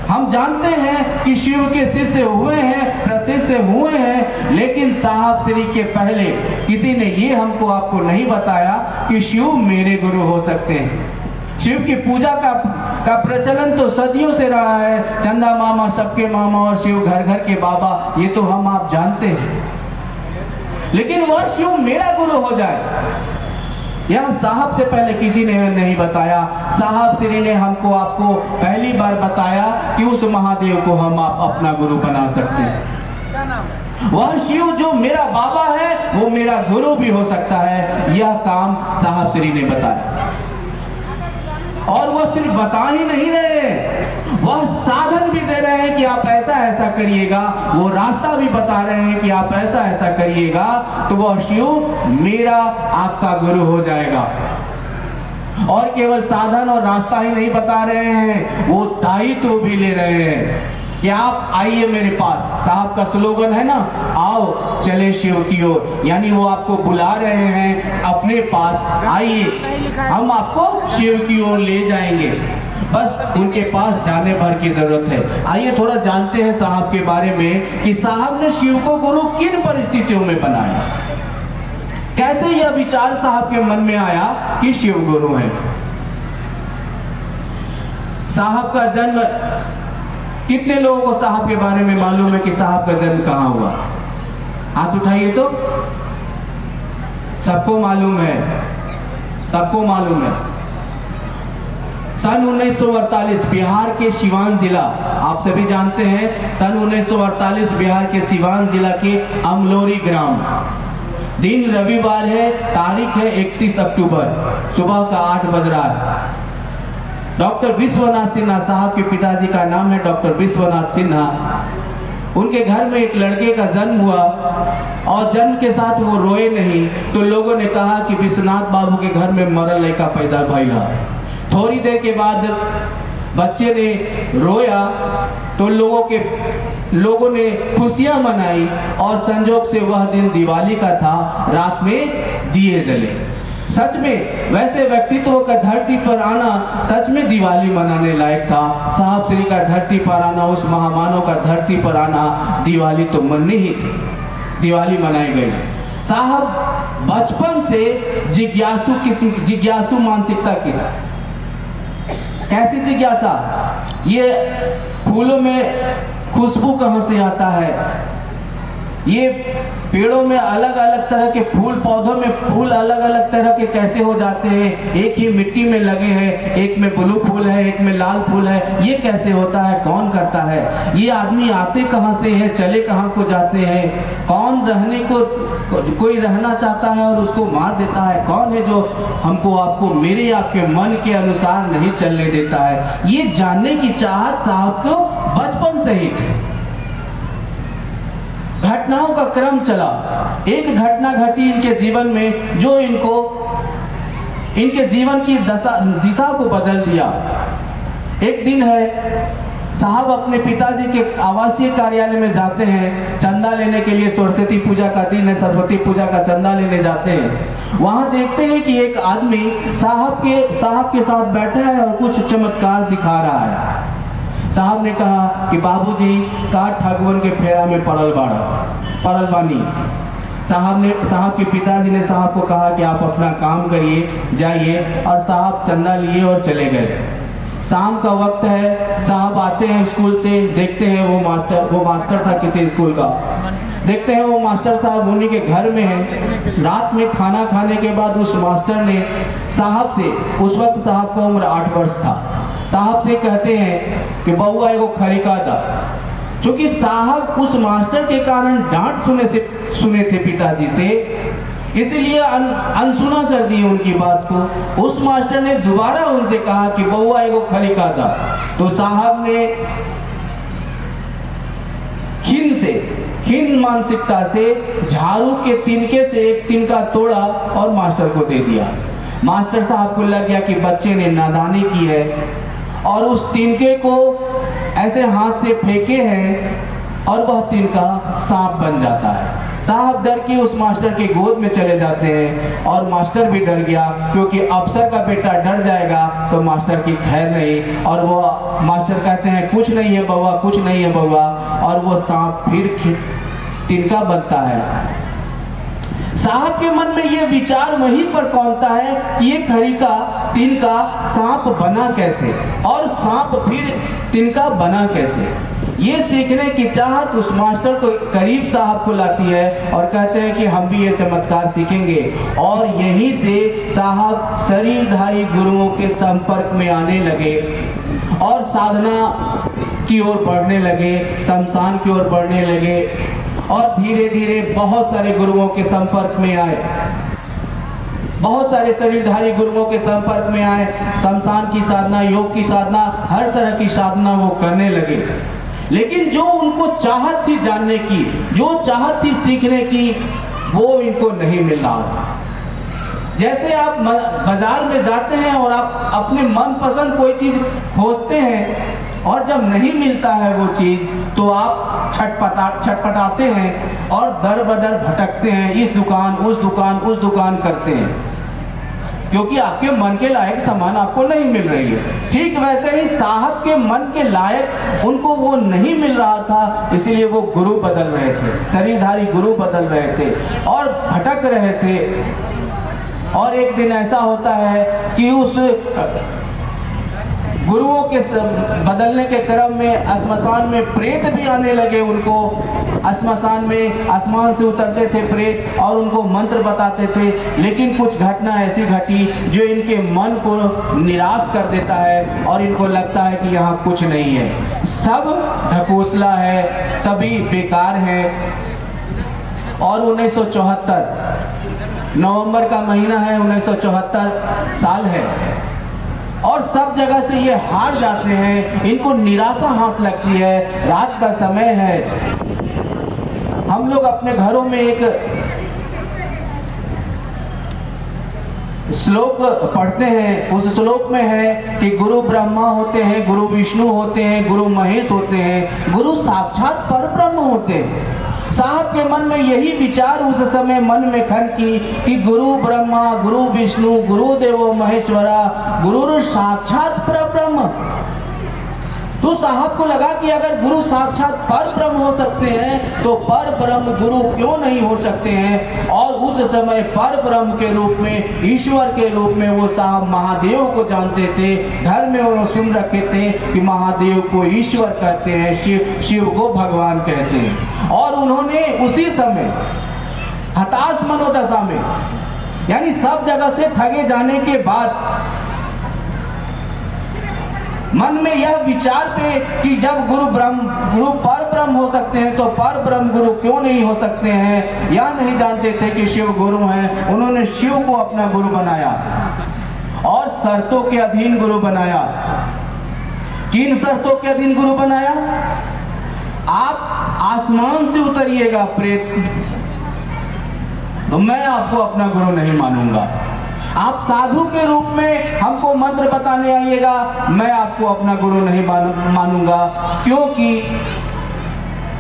हम जानते हैं कि शिव के शिष्य हुए हैं, प्रशिष्य हुए हैं, लेकिन साहब श्री के पहले किसी ने ये हमको आपको नहीं बताया कि शिव मेरे गुरु हो सकते हैं। शिव की पूजा का प्रचलन तो सदियों से रहा है। चंदा मामा सबके मामा और शिव घर घर के बाबा, ये तो हम आप जानते हैं। लेकिन वह शिव मेरा गुरु हो जाए, यह साहब से पहले किसी ने नहीं बताया। साहब श्री ने हमको आपको पहली बार बताया कि उस महादेव को हम आप अपना गुरु बना सकते हैं। वह शिव जो मेरा बाबा है वो मेरा गुरु भी हो सकता है। यह काम साहब श्री ने बताया। और वह सिर्फ बता ही नहीं रहे, वह साधन भी दे रहे हैं कि आप ऐसा ऐसा करिएगा, वो रास्ता भी बता रहे हैं कि आप ऐसा ऐसा करिएगा तो वह शिव मेरा आपका गुरु हो जाएगा। और केवल साधन और रास्ता ही नहीं बता रहे हैं, वो दायित्व भी ले रहे हैं कि आप आइए मेरे पास। साहब का स्लोगन है ना, आओ चले शिव की ओर, यानी वो आपको बुला रहे हैं अपने पास, आइए हम आपको शिव की ओर ले जाएंगे। बस उनके पास जाने भर की जरूरत है। आइए थोड़ा जानते हैं साहब के बारे में कि साहब ने शिव को गुरु किन परिस्थितियों में बनाया। कैसे यह विचार साहब के मन में आया कि शिव गुरु है। साहब का जन्म, कितने लोगों को साहब के बारे में मालूम है कि साहब का जन्म कहाँ हुआ? हाथ उठाइए तो। सबको मालूम है, सबको मालूम है। सन 1948 बिहार के सिवान जिला, आप सभी जानते हैं, सन 1948 बिहार के सिवान जिला के अमलोरी ग्राम। दिन रविवार है, तारीख है 31 अक्टूबर, सुबह का 8 बज रहा है। डॉक्टर विश्वनाथ सिन्हा साहब के पिताजी का नाम है डॉक्टर विश्वनाथ सिन्हा। उनके घर में एक लड़के का जन्म हुआ और जन्म के साथ वो रोए नहीं, तो लोगों ने कहा कि विश्वनाथ बाबू के घर में मरल लड़का पैदा भइला। थोड़ी देर के बाद बच्चे ने रोया तो लोगों ने खुशियां मनाई और संजोग से वह दिन दिवाली का था। रात में दिए जले। सच में वैसे व्यक्तित्व का धरती पर आना सच में दिवाली मनाने लायक था। साहब श्री का धरती पर आना, उस महामानव का धरती पर आना, दिवाली तो मननी ही थी, दिवाली मनाई गई। साहब बचपन से जिज्ञासु मानसिकता की। कैसी जिज्ञासा? ये फूलों में खुशबू कहाँ से आता है, ये पेड़ों में अलग अलग तरह के फूल, पौधों में फूल अलग अलग तरह के कैसे हो जाते हैं, एक ही मिट्टी में लगे हैं, एक में ब्लू फूल है, एक में लाल फूल है, ये कैसे होता है, कौन करता है, ये आदमी आते कहाँ से हैं, चले कहाँ को जाते हैं, कौन रहने को, कोई रहना चाहता है और उसको मार देता है, कौन है जो हमको आपको मेरे आपके मन के अनुसार नहीं चलने देता है। ये जानने की चाहत साहब को बचपन से ही थी। घटनाओं का क्रम चला। एक घटना घटी इनके जीवन में जो इनके जीवन की दिशा को बदल दिया। एक दिन है साहब अपने पिताजी के आवासीय कार्यालय में जाते हैं चंदा लेने के लिए। सरस्वती पूजा का दिन है, सरस्वती पूजा का चंदा लेने जाते हैं। वहां देखते हैं कि एक आदमी साहब के साथ बैठा है और कुछ चमत्कार दिखा रहा है। साहब ने कहा कि बाबूजी का ठगवन के फेरा में पड़ल बानी। साहब के पिताजी ने साहब को कहा कि आप अपना काम करिए, जाइए, और साहब चंदा लिए और चले गए। शाम का वक्त है, साहब आते हैं स्कूल से, देखते हैं वो मास्टर था किसी स्कूल का, देखते हैं वो मास्टर साहब उन्हीं के घर में है। रात में खाना खाने के बाद उस मास्टर ने साहब से, उस वक्त साहब का उम्र 8 वर्ष था, साहब से कहते हैं कि बउआ एगो खरीका दा। क्योंकि साहब उस मास्टर के कारण डांट सुने थे पिताजी से, इसलिए अनसुना कर दिए उनकी बात को। उस मास्टर ने दोबारा उनसे कहा कि बउआ एगो खरीका दा, तो साहब ने खिन मानसिकता से झाड़ू के तिनके से एक तिनका तोड़ा और मास्टर को दे दिया। मास्टर साहब को लग गया कि बच्चे ने नादानी की है, और उस तिनके को ऐसे हाथ से फेंके हैं और वह तिनका सांप बन जाता है। साहब डर के उस मास्टर के गोद में चले जाते हैं, और मास्टर भी डर गया, क्योंकि अफसर का बेटा डर जाएगा तो मास्टर की खैर नहीं। और वो मास्टर कहते हैं कुछ नहीं है बउआ, कुछ नहीं है बउआ, और वो सांप फिर तिनका बनता है। साहब के मन में ये विचार वहीं पर कौनता है कि ये खरीका तिनका सांप बना कैसे, और सांप फिर तिनका बना कैसे। ये सीखने की चाहत उस मास्टर को करीब साहब को लाती है, और कहते हैं कि हम भी ये चमत्कार सीखेंगे। और यहीं से साहब शरीरधारी गुरुओं के संपर्क में आने लगे और साधना की ओर बढ़ने लगे, शमशान की ओर बढ़ने लगे, और धीरे धीरे बहुत सारे गुरुओं के संपर्क में आए, बहुत सारे शरीरधारी गुरुओं के संपर्क में आए। शमशान की साधना, योग की साधना, हर तरह की साधना वो करने लगे। लेकिन जो उनको चाहत थी जानने की, जो चाहत थी सीखने की, वो इनको नहीं मिल रहा था। जैसे आप बाजार में जाते हैं और आप अपने मनपसंद कोई चीज खोजते हैं, और जब नहीं मिलता है वो चीज, तो आप छटपटाते हैं और दर बदर भटकते हैं, इस दुकान उस दुकान करते हैं, क्योंकि आपके मन के लायक सामान आपको नहीं मिल रही है। ठीक वैसे ही साहब के मन के लायक उनको वो नहीं मिल रहा था, इसलिए वो गुरु बदल रहे थे, शरीरधारी गुरु बदल रहे थे और भटक रहे थे। और एक दिन ऐसा होता है कि उस गुरुओं के बदलने के क्रम में श्मशान में प्रेत भी आने लगे उनको। श्मशान में आसमान से उतरते थे प्रेत और उनको मंत्र बताते थे, लेकिन कुछ घटना ऐसी घटी जो इनके मन को निराश कर देता है और इनको लगता है कि यहाँ कुछ नहीं है, सब ढकोसला है, सभी बेकार है। और 1974 नवंबर का महीना है, 1974 साल है, और सब जगह से ये हार जाते हैं, इनको निराशा हाथ लगती है। रात का समय है, हम लोग अपने घरों में एक श्लोक पढ़ते हैं। उस श्लोक में है कि गुरु ब्रह्मा होते हैं, गुरु विष्णु होते हैं, गुरु महेश होते हैं, गुरु साक्षात पर ब्रह्म होते हैं। साहब के मन में यही विचार उस समय मन में खन की कि गुरु ब्रह्मा, गुरु विष्णु, गुरु देवो महेश्वरा, गुरु साक्षात परब्रह्म। तो साहब को लगा कि अगर गुरु साक्षात पर ब्रह्म हो सकते हैं तो पर ब्रह्म गुरु क्यों नहीं हो सकते हैं। और उस समय पर ब्रह्म के रूप में, ईश्वर के रूप में वो साहब महादेव को जानते थे। घर में वो सुन रखे थे कि महादेव को ईश्वर कहते हैं, शिव को भगवान कहते हैं। और उन्होंने उसी समय हताश मनोदशा में, यानी सब जगह से ठगे जाने के बाद मन में यह विचार पे कि जब गुरु पर ब्रह्म हो सकते हैं तो पर ब्रह्म गुरु क्यों नहीं हो सकते हैं। या नहीं जानते थे कि शिव गुरु हैं। उन्होंने शिव को अपना गुरु बनाया और शर्तों के अधीन गुरु बनाया। किन शर्तों के अधीन गुरु बनाया? आप आसमान से उतरिएगा प्रेत, तो मैं आपको अपना गुरु नहीं मानूंगा। आप साधु के रूप में हमको मंत्र बताने आइएगा, मैं आपको अपना गुरु नहीं मानूंगा, क्योंकि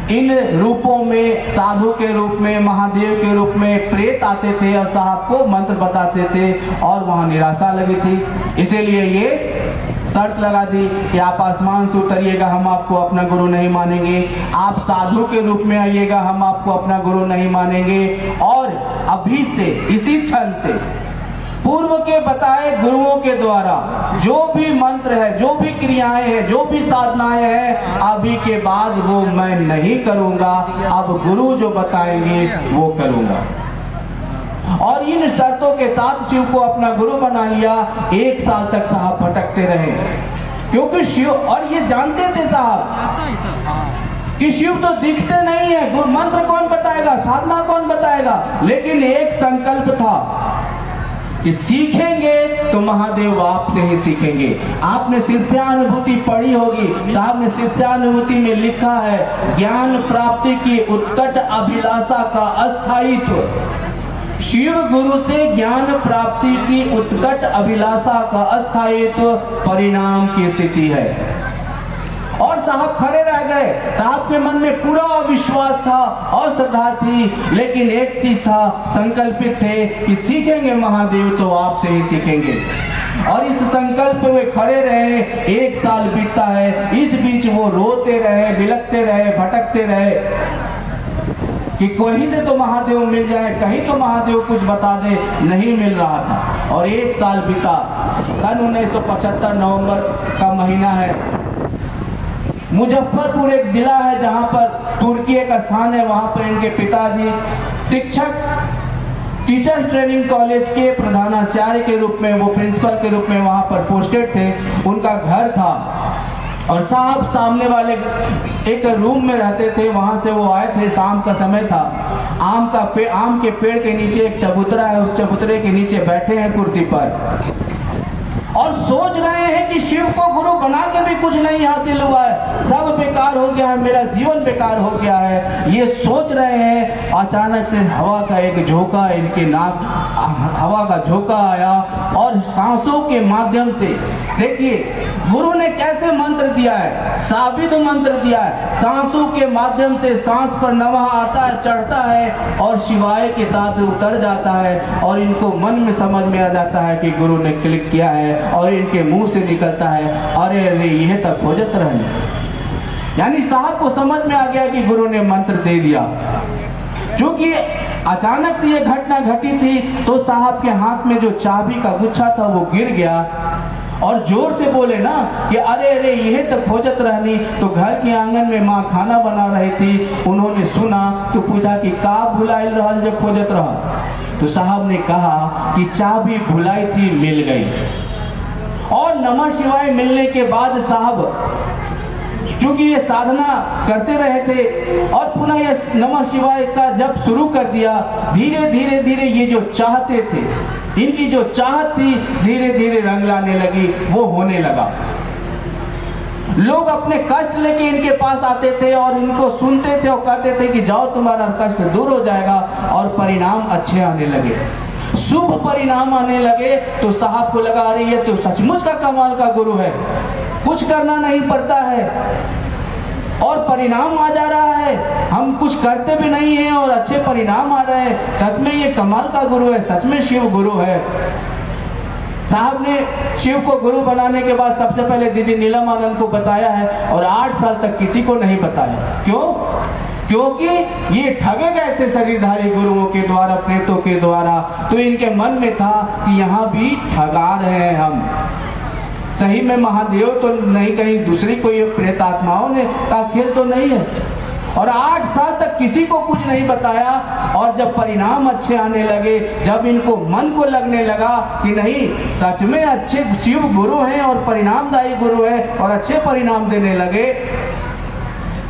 इन रूपों में, साधु के रूप में, महादेव के रूप में प्रेत आते थे और साहब को मंत्र बताते थे और वहाँ निराशा लगी थी। इसीलिए ये शर्त लगा दी कि आप आसमान से उतरिएगा, हम आपको अपना गुरु नहीं मानेंगे। आप साधु के रूप में आइएगा, हम आपको अपना गुरु नहीं मानेंगे। और अभी से, इसी क्षण से, पूर्व के बताए गुरुओं के द्वारा जो भी मंत्र है, जो भी क्रियाएं हैं, जो भी साधनाएं हैं, अभी के बाद वो मैं नहीं करूंगा। अब गुरु जो बताएंगे वो करूंगा। और इन शर्तों के साथ शिव को अपना गुरु बना लिया। 1 साल तक साहब भटकते रहे, क्योंकि शिव, और ये जानते थे साहब कि शिव तो दिखते नहीं है, गुरु मंत्र कौन बताएगा, साधना कौन बताएगा। लेकिन एक संकल्प था कि सीखेंगे तो महादेव आपसे ही सीखेंगे। आपने शिष्यानुभूति पढ़ी होगी, साहब ने शिष्यानुभूति में लिखा है, ज्ञान प्राप्ति की उत्कट अभिलाषा का अस्थायित्व। शिव गुरु से ज्ञान प्राप्ति की उत्कट अभिलाषा का अस्थायित्व परिणाम की स्थिति है। और साहब खड़े रह गए। साहब के मन में पूरा अविश्वास था और श्रद्धा थी, लेकिन एक चीज था, संकल्पित थे कि सीखेंगे महादेव तो आपसे ही सीखेंगे। और इस संकल्प में खड़े रहे। 1 साल बीतता है। इस बीच वो रोते रहे, बिलखते रहे, भटकते रहे कि कहीं से तो महादेव मिल जाए, कहीं तो महादेव कुछ बता दे। नहीं मिल रहा था। और 1 साल बीता। सन 1975 नवंबर का महीना है। मुजफ्फरपुर एक जिला है जहां पर तुर्की एक स्थान है, वहां पर इनके पिताजी शिक्षक, टीचर्स ट्रेनिंग कॉलेज के प्रधानाचार्य के रूप में, वो प्रिंसिपल के रूप में वहां पर पोस्टेड थे। उनका घर था और साहब सामने वाले एक रूम में रहते थे। वहां से वो आए थे, शाम का समय था। आम के पेड़ के नीचे एक चबूतरा है, उस चबूतरे के नीचे बैठे हैं कुर्सी पर और सोच रहे हैं कि शिव को गुरु बना के भी कुछ नहीं हासिल हुआ है, सब बेकार हो गया है, मेरा जीवन बेकार हो गया है। ये सोच रहे हैं, अचानक से हवा का एक झोंका, इनके नाक हवा का झोंका आया और सांसों के माध्यम से, देखिए गुरु ने कैसे मंत्र दिया है, साबित मंत्र दिया है। सांसों के माध्यम से सांस पर नमः आता है, चढ़ता है और शिवाय के साथ उतर जाता है और इनको मन में समझ में आ जाता है कि गुरु ने क्लिक किया है। और इनके मुंह से निकलता है, अरे अरे यह तक हो जाता रहे। यानी साहब को समझ में आ गया कि गुरु ने मंत्र दे दिया। क्योंकि अचानक से ये घटना घटी थी तो साहब के हाथ में जो चाबी का गुच्छा था वो गिर गया और जोर से बोले ना कि अरे अरे यह तक खोजत रहनी। तो घर के आंगन में माँ खाना बना रही थी, उन्होंने सुना तो पूछा कि का भुलाइल रहल जो खोजत रहा। तो साहब ने कहा कि चाबी भुलाई थी, मिल गई। और नमः शिवाय मिलने के बाद साहब क्योंकि ये साधना करते रहे थे और पुनः ये नमः शिवाय का जब शुरू कर दिया, धीरे धीरे धीरे ये जो चाहते थे, इनकी जो चाहत थी, धीरे धीरे रंग लाने लगी, वो होने लगा। लोग अपने कष्ट लेके इनके पास आते थे और इनको सुनते थे और कहते थे कि जाओ तुम्हारा कष्ट दूर हो जाएगा, और परिणाम अच्छे आने लगे, शुभ परिणाम आने लगे। तो साहब को लगा रही है तो सचमुच का कमाल का गुरु है, कुछ करना नहीं पड़ता है और परिणाम आ जा रहा है। हम कुछ करते भी नहीं हैं और अच्छे परिणाम आ रहे हैं। सच में ये कमाल का गुरु है, सच में शिव गुरु है। साहब ने शिव को गुरु बनाने के बाद सबसे पहले दीदी नीलम आनंद को बताया है और 8 साल तक किसी को नहीं बताया। क्यों? क्योंकि ये ठगे गए थे शरीरधारी गुरुओं के द्वारा, प्रेतों के द्वारा। तो इनके मन में था कि यहाँ भी ठगा रहे हैं हम, सही में महादेव तो नहीं, कहीं दूसरी कोई प्रेत आत्माओं ने का खेल तो नहीं है। और 8 साल तक किसी को कुछ नहीं बताया। और जब परिणाम अच्छे आने लगे, जब इनको मन को लगने लगा कि नहीं सच में अच्छे शिव गुरु हैं और परिणामदायी गुरु है और अच्छे परिणाम देने लगे,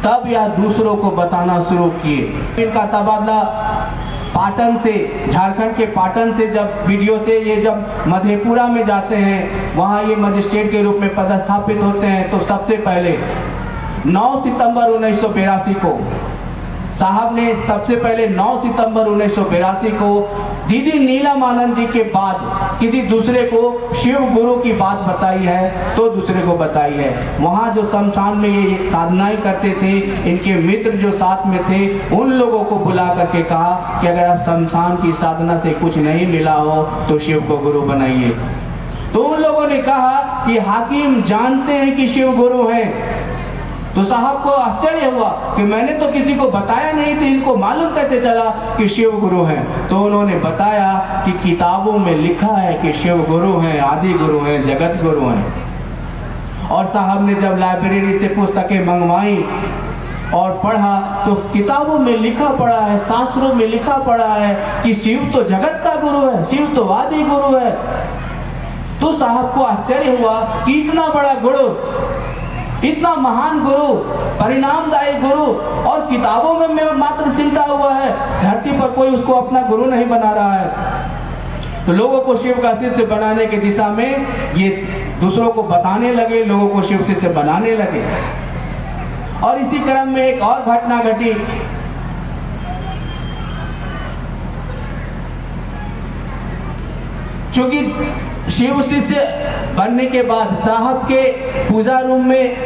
तब यह दूसरों को बताना शुरू किए। इनका तबादला पाटन से, झारखंड के पाटन से जब वीडियो से ये जब मधेपुरा में जाते हैं, वहाँ ये मजिस्ट्रेट के रूप में पदस्थापित होते हैं। तो सबसे पहले 9 सितंबर 1982 को साहब ने सबसे पहले 9 सितंबर 1982 को दीदी नीलम आनंद जी के बाद किसी दूसरे को शिव गुरु की बात बताई है तो दूसरे को बताई है। वहाँ जो शमशान में ये साधनाएं करते थे, इनके मित्र जो साथ में थे, उन लोगों को बुला करके कहा कि अगर आप शमशान की साधना से कुछ नहीं मिला हो तो शिव को गुरु बनाइए। तो उन लोगों ने कहा कि हाकिम जानते हैं कि शिव गुरु हैं। तो साहब को आश्चर्य हुआ कि मैंने तो किसी को बताया नहीं था, इनको मालूम कैसे चला कि शिव गुरु हैं। तो उन्होंने बताया कि किताबों में लिखा है कि शिव गुरु हैं, आदि गुरु हैं, जगत गुरु हैं। और साहब ने जब लाइब्रेरी से पुस्तकें मंगवाई और पढ़ा तो किताबों में लिखा पड़ा है, शास्त्रों में लिखा पड़ा है कि शिव तो जगत का गुरु है, शिव तो आदि गुरु है। तो साहब को आश्चर्य हुआ कि इतना बड़ा गुरु, इतना महान गुरु, परिणामदायी गुरु, और किताबों में मात्र सिमटा हुआ है, धरती पर कोई उसको अपना गुरु नहीं बना रहा है। तो लोगों को शिव का शिष्य बनाने की दिशा में ये दूसरों को बताने लगे, लोगों को शिव शिष्य बनाने लगे। और इसी क्रम में एक और घटना घटी। क्योंकि शिव शिष्य बनने के बाद साहब के पूजा रूम में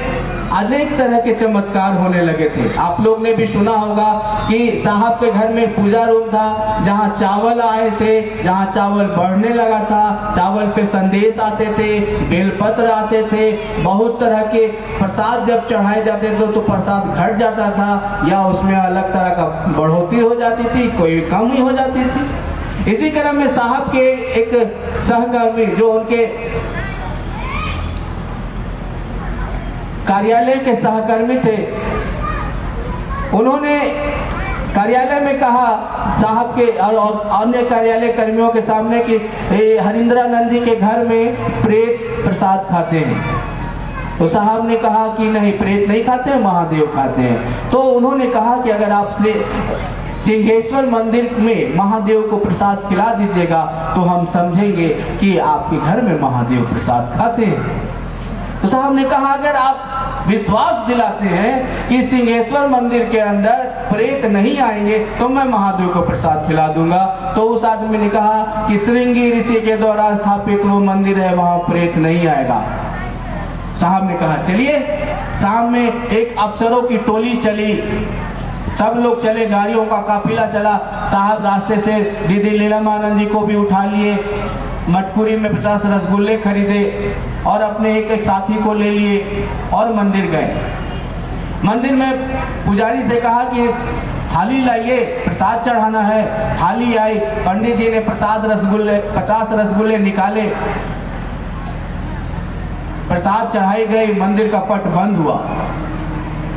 अनेक तरह के चमत्कार होने लगे थे। आप लोग ने भी सुना होगा कि साहब के घर में पूजा रूम था, जहां चावल आए थे, जहां चावल बढ़ने लगा था, चावल पे संदेश आते थे, बेलपत्र आते थे, बहुत तरह के प्रसाद जब चढ़ाए जाते थे तो प्रसाद घट जाता था या उसमें अलग तरह का बढ़ोतरी हो जाती थी, कोई कमी हो जाती थी। इसी क्रम में साहब के एक सहकर्मी जो उनके कार्यालय के सहकर्मी थे, उन्होंने कार्यालय में कहा साहब के और अन्य कार्यालय कर्मियों के सामने कि हरिंद्रानंद जी के घर में प्रेत प्रसाद खाते हैं। तो साहब ने कहा कि नहीं, प्रेत नहीं खाते, महादेव खाते हैं। तो उन्होंने कहा कि अगर आप सिंहेश्वर मंदिर में महादेव को प्रसाद खिला दीजिएगा तो हम समझेंगे कि आपके घर में महादेव प्रसाद खाते हैं। तो साहब ने कहा अगर आप विश्वास दिलाते हैं कि सिंहेश्वर मंदिर के अंदर प्रेत नहीं आएंगे तो मैं महादेव को प्रसाद खिला दूंगा। तो उस आदमी ने कहा कि श्रृंगी ऋषि के द्वारा स्थापित वो मंदिर है, वहां प्रेत नहीं आएगा। साहब ने कहा चलिए। शाम में एक अफसरों की टोली चली, सब लोग चले, गाड़ियों का काफिला चला। साहब रास्ते से दीदी लीलामानंद जी को भी उठा लिए, मटकुरी में 50 रसगुल्ले खरीदे और अपने एक एक साथी को ले लिए और मंदिर गए। मंदिर में पुजारी से कहा कि थाली लाइए, प्रसाद चढ़ाना है। थाली आई, पंडित जी ने प्रसाद रसगुल्ले 50 रसगुल्ले निकाले, प्रसाद चढ़ाई गई, मंदिर का पट बंद हुआ।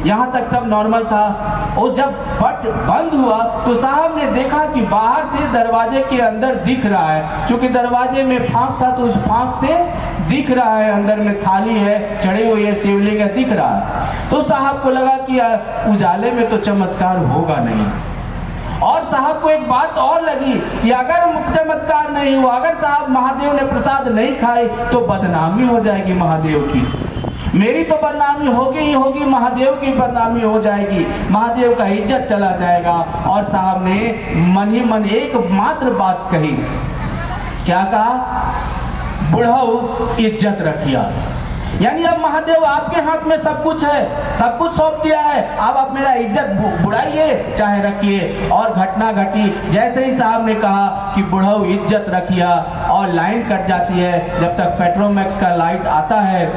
यहाँ तक सब नॉर्मल था। और जब पट बंद हुआ तो साहब ने देखा कि बाहर से दरवाजे के अंदर दिख रहा है, क्योंकि दरवाजे में फांक था तो उस फांक से दिख रहा है अंदर में थाली है, चढ़ी हुई है, शिवलिंग है, दिख रहा है। तो साहब को लगा कि उजाले में तो चमत्कार होगा नहीं। और साहब को एक बात और लगी कि अगर चमत्कार नहीं हुआ, अगर साहब महादेव ने प्रसाद नहीं खाए तो बदनामी हो जाएगी महादेव की, मेरी तो बदनामी होगी ही होगी, महादेव की बदनामी हो जाएगी, महादेव का इज्जत चला जाएगा। और साहब ने मन ही मन एक मात्र बात कही, क्या कहा? बुढ़ऊ इज्जत रखिया। यानी अब महादेव आपके हाथ में सब कुछ है, सब कुछ सौंप दिया है, अब आप मेरा इज्जत बुढ़ाइए चाहे रखिए। और घटना घटी, जैसे ही साहब ने कहा कि बुढ़ऊ इज्जत रखिया और लाइन कट जाती है, जब तक पेट्रोमैक्स का लाइट आता है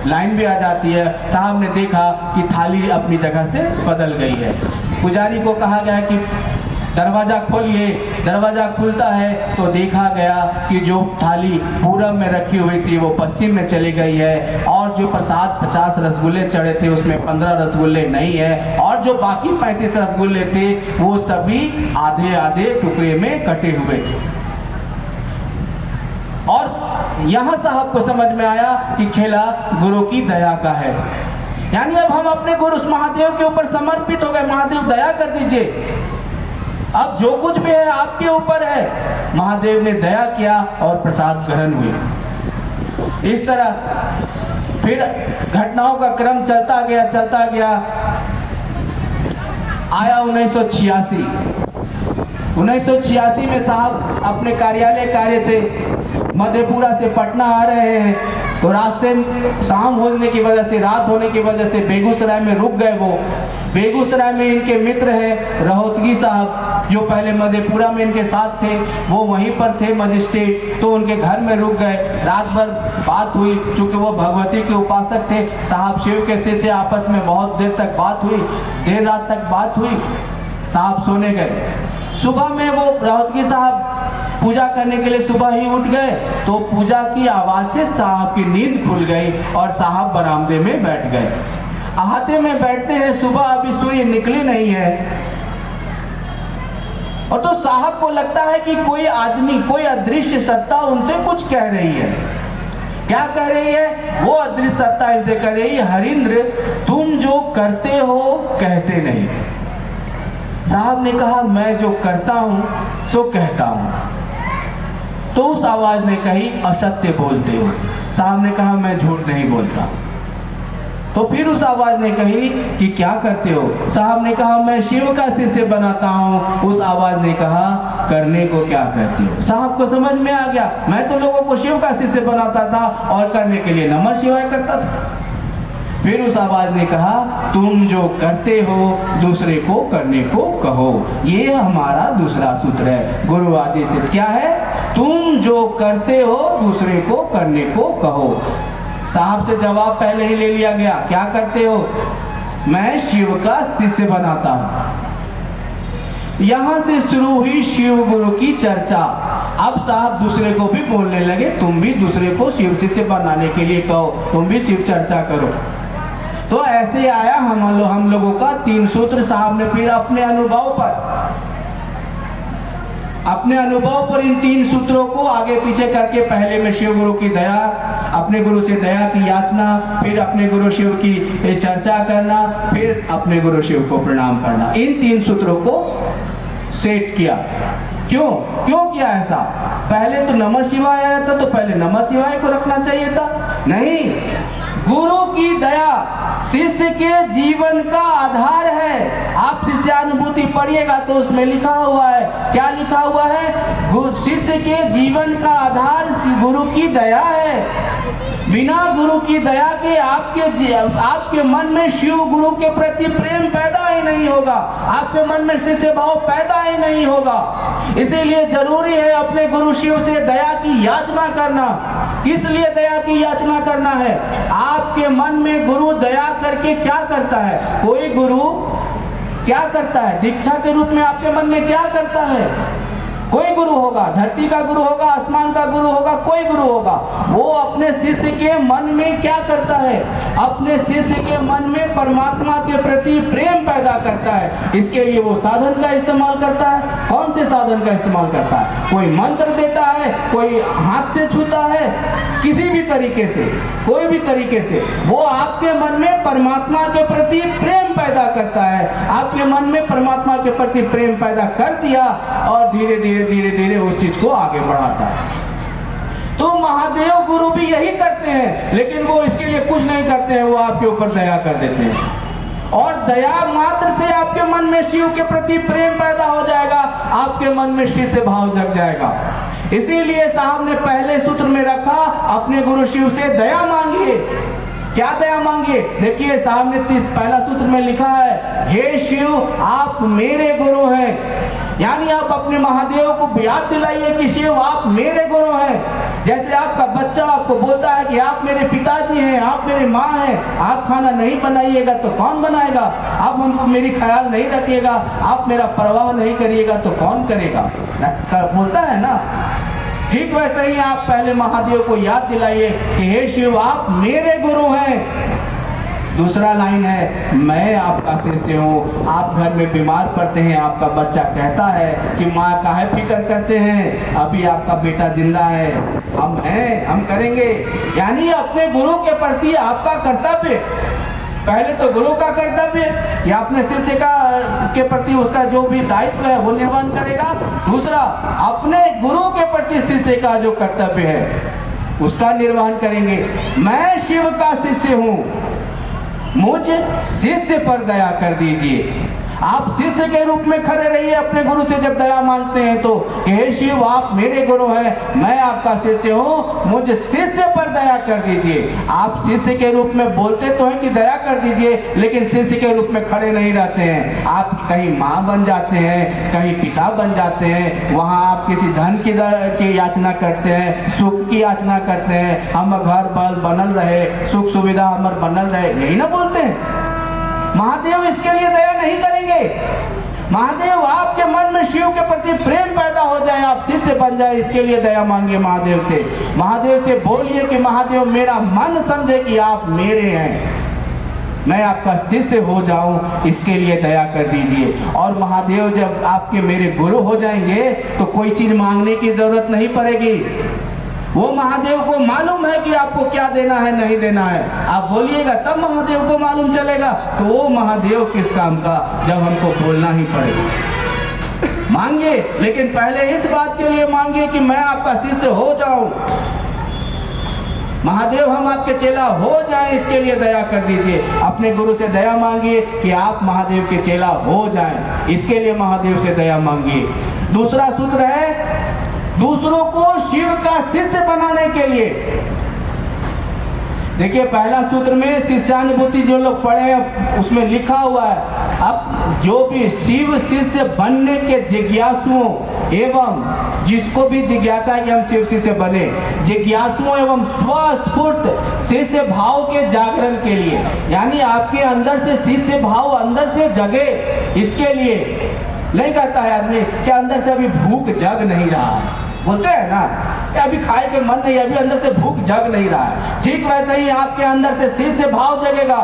लाइन भी आ जाती है। साहब ने देखा कि थाली अपनी जगह से बदल गई है। पुजारी को कहा गया कि दरवाजा खोलिए। दरवाजा खुलता है तो देखा गया कि जो थाली पूरब में रखी हुई थी वो पश्चिम में चली गई है, और जो प्रसाद 50 रसगुल्ले चढ़े थे उसमें 15 रसगुल्ले नहीं है, और जो बाकी 35 रसगुल्ले थे वो सभी आधे आधे टुकड़े में कटे हुए थे। और यहाँ साहब को समझ में आया कि खेला गुरु की दया का है। यानी अब हम अपने गुरु महादेव के ऊपर समर्पित हो गए, महादेव दया कर दीजिए, अब जो कुछ भी है आपके ऊपर है। महादेव ने दया किया और प्रसाद ग्रहण हुए। इस तरह फिर घटनाओं का क्रम चलता गया। आया 1986 में साहब अपने कार्यालय कार्य से मधेपुरा से पटना आ रहे हैं, तो रास्ते में शाम होने की वजह से, रात होने की वजह से बेगूसराय में रुक गए। वो बेगूसराय में इनके मित्र हैं रहोतगी साहब, जो पहले मधेपुरा में इनके साथ थे, वो वहीं पर थे मजिस्ट्रेट, तो उनके घर में रुक गए। रात भर बात हुई, क्योंकि वो भगवती के उपासक थे। साहब शिव के शिष्य आपस में बहुत देर तक बात हुई, देर रात तक बात हुई। साहब सोने गए। सुबह में वो रहोतगी साहब पूजा करने के लिए सुबह ही उठ गए, तो पूजा की आवाज़ से साहब की नींद खुल गई और साहब बरामदे में बैठ गए। अहाते में बैठते हैं, सुबह अभी सूर्य निकली नहीं है, और तो साहब को लगता है कि कोई आदमी, कोई अदृश्य सत्ता उनसे कुछ कह रही है। क्या कह रही है? वो अदृश्य सत्ता इनसे कह रही है, हरिंद्र तुम जो करते हो कहते नहीं। साहब ने कहा मैं जो करता हूं सो कहता हूं। तो उस आवाज ने कही असत्य बोलते हो। साहब ने कहा मैं झूठ नहीं बोलता। तो फिर उस आवाज ने कही कि क्या करते हो? साहब ने कहा मैं शिव का शिष्य बनाता हूं। उस आवाज ने कहा करने को क्या कहते हो? साहब को समझ में आ गया, मैं तो लोगों को शिव का शिष्य बनाता था और करने के लिए नमः शिवाय करता था। फिर उस आवाज ने कहा तुम जो करते हो दूसरे को करने को कहो। ये हमारा दूसरा सूत्र है गुरुवादी से। क्या है? तुम जो करते हो दूसरे को करने को कहो। साहब से जवाब पहले ही ले लिया गया। क्या करते हो? मैं शिव का शिष्य बनाता हूं। यहां से शुरू हुई शिव गुरु की चर्चा। अब साहब दूसरे को भी बोलने लगे, तुम भी दूसरे को शिव शिष्य बनाने के लिए कहो, तुम भी शिव चर्चा करो। तो ऐसे आया हम लोगों का 3 सूत्र। साहब ने फिर अपने अनुभव पर इन 3 सूत्रों को आगे पीछे करके, पहले में शिव गुरु की दया, अपने गुरु से दया की याचना, फिर अपने गुरु शिव की चर्चा करना, फिर अपने गुरु शिव को प्रणाम करना, इन 3 सूत्रों को सेट किया। क्यों किया ऐसा? पहले तो नमः शिवाय आया था, तो पहले नमः शिवाय को रखना चाहिए था। नहीं, गुरु की दया शिष्य के जीवन का आधार है। आप शिष्यानुभूति पढ़िएगा तो उसमें लिखा हुआ है, क्या लिखा हुआ है? शिष्य के जीवन का आधार गुरु की दया है। बिना गुरु की दया के आपके मन में शिव गुरु के प्रति प्रेम पैदा ही नहीं होगा, आपके मन में शिष्य भाव पैदा ही नहीं होगा। इसीलिए जरूरी है अपने गुरु शिव से दया की याचना करना। किस लिए दया की याचना करना है? आपके मन में गुरु दया करके क्या करता है? कोई गुरु क्या करता है? दीक्षा के रूप में आपके मन में क्या करता है? कोई गुरु होगा, धरती का गुरु होगा, आसमान का गुरु होगा, कोई गुरु होगा, वो अपने शिष्य के मन में क्या करता है? अपने शिष्य के मन में परमात्मा के प्रति प्रेम पैदा करता है। इसके लिए वो साधन का इस्तेमाल करता है। कौन से साधन का इस्तेमाल करता है? कोई मंत्र देता है, कोई हाथ से छूता है, किसी भी तरीके से, कोई भी तरीके से वो आपके मन में परमात्मा के प्रति प्रेम पैदा करता है। आपके मन में परमात्मा के प्रति प्रेम पैदा कर दिया और धीरे धीरे उस चीज को आगे बढ़ाता है। तो महादेव गुरु भी यही करते हैं, लेकिन वो इसके लिए कुछ नहीं करते हैं, वो आपके ऊपर दया कर देते हैं। और दया मात्र से आपके मन में शिव के प्रति प्रेम पैदा हो जाएगा, आपके मन में शिव से भाव जग जाएगा। इसीलिए साहब ने पहले सूत्र में रखा, अपने गुरु शिव से दया मांगिए। क्या दया मांगिए? देखिए साहब ने पहला सूत्र में लिखा है, हे शिव आप मेरे गुरु हैं। यानी आप अपने महादेव को याद दिलाइए कि शिव आप मेरे गुरु हैं। जैसे आपका बच्चा आपको बोलता है कि आप मेरे पिताजी हैं, आप मेरे माँ हैं, आप खाना नहीं बनाइएगा तो कौन बनाएगा? आप हमको मेरी ख्याल नहीं रखिएगा, आप मेरा परवाह नहीं करिएगा तो कौन करेगा? बोलता है ना। ठीक वैसे ही आप पहले महादेव को याद दिलाइए कि हे शिव आप मेरे गुरु हैं। दूसरा लाइन है, मैं आपका शिष्य हूँ। आप घर में बीमार पड़ते हैं, आपका बच्चा कहता है कि माँ काहे फिक्र करते हैं, अभी आपका बेटा जिंदा है, हम हैं, हम करेंगे। यानी अपने गुरु के प्रति आपका कर्तव्य, पहले तो गुरु का कर्तव्य या अपने शिष्य के प्रति उसका जो भी दायित्व है वो निर्वहन करेगा। दूसरा, अपने गुरु के प्रति शिष्य का जो कर्तव्य है उसका निर्वहन करेंगे। मैं शिव का शिष्य हूँ, मुझ शिष्य पर दया कर दीजिए। आप शिष्य के रूप में खड़े रहिए अपने गुरु से जब दया मांगते हैं तो, हे शिव आप मेरे गुरु हैं, मैं आपका शिष्य हूँ, मुझ शिष्य पर दया कर दीजिए। आप शिष्य के रूप में बोलते तो हैं कि दया कर दीजिए, लेकिन शिष्य के रूप में खड़े नहीं रहते हैं। आप कहीं माँ बन जाते हैं, कहीं पिता बन जाते हैं, वहाँ आप किसी धन की याचना करते हैं, सुख की याचना करते हैं, हम घर बल बनल रहे, सुख सुविधा हमार बनल रहे, यही ना बोलते हैं। महादेव इसके लिए दया नहीं करेंगे। महादेव आपके मन में शिव के प्रति प्रेम पैदा हो जाए, आप शिष्य बन जाए, इसके लिए दया मांगिए महादेव से। महादेव से बोलिए कि महादेव मेरा मन समझे कि आप मेरे हैं, मैं आपका शिष्य हो जाऊं, इसके लिए दया कर दीजिए। और महादेव जब आपके मेरे गुरु हो जाएंगे तो कोई चीज मांगने की जरूरत नहीं पड़ेगी। वो महादेव को मालूम है कि आपको क्या देना है नहीं देना है, आप बोलिएगा तब महादेव को मालूम चलेगा। तो वो महादेव किस काम का जब हमको बोलना ही पड़ेगा। मांगिए, लेकिन पहले इस बात के लिए मांगिए कि मैं आपका शिष्य हो जाऊं। महादेव हम आपके चेला हो जाएं, इसके लिए दया कर दीजिए। अपने गुरु से दया मांगिए कि आप महादेव के चेला हो जाएं, इसके लिए महादेव से दया मांगिए। दूसरा सूत्र है दूसरों को शिव का शिष्य बनाने के लिए। देखिए पहला सूत्र में शिष्यानुभूति जो लोग पढ़े हैं उसमें लिखा हुआ है, अब जो भी शिव शिष्य बनने के जिज्ञासुओं एवं जिसको भी जिज्ञासा है कि हम शिव शिष्य बने, जिज्ञासुओं एवं स्वस्फूर्त शिष्य भाव के जागरण के लिए, यानी आपके अंदर से शिष्य भाव अंदर से जगे, इसके लिए नहीं कहता है आदमी कि अंदर से अभी भूख जग नहीं रहा है, बोलते हैं ना कि अभी खाए के मन नहीं, अभी अंदर से भूख जग नहीं रहा है। ठीक वैसे ही आपके अंदर से शिष्य भाव जगेगा,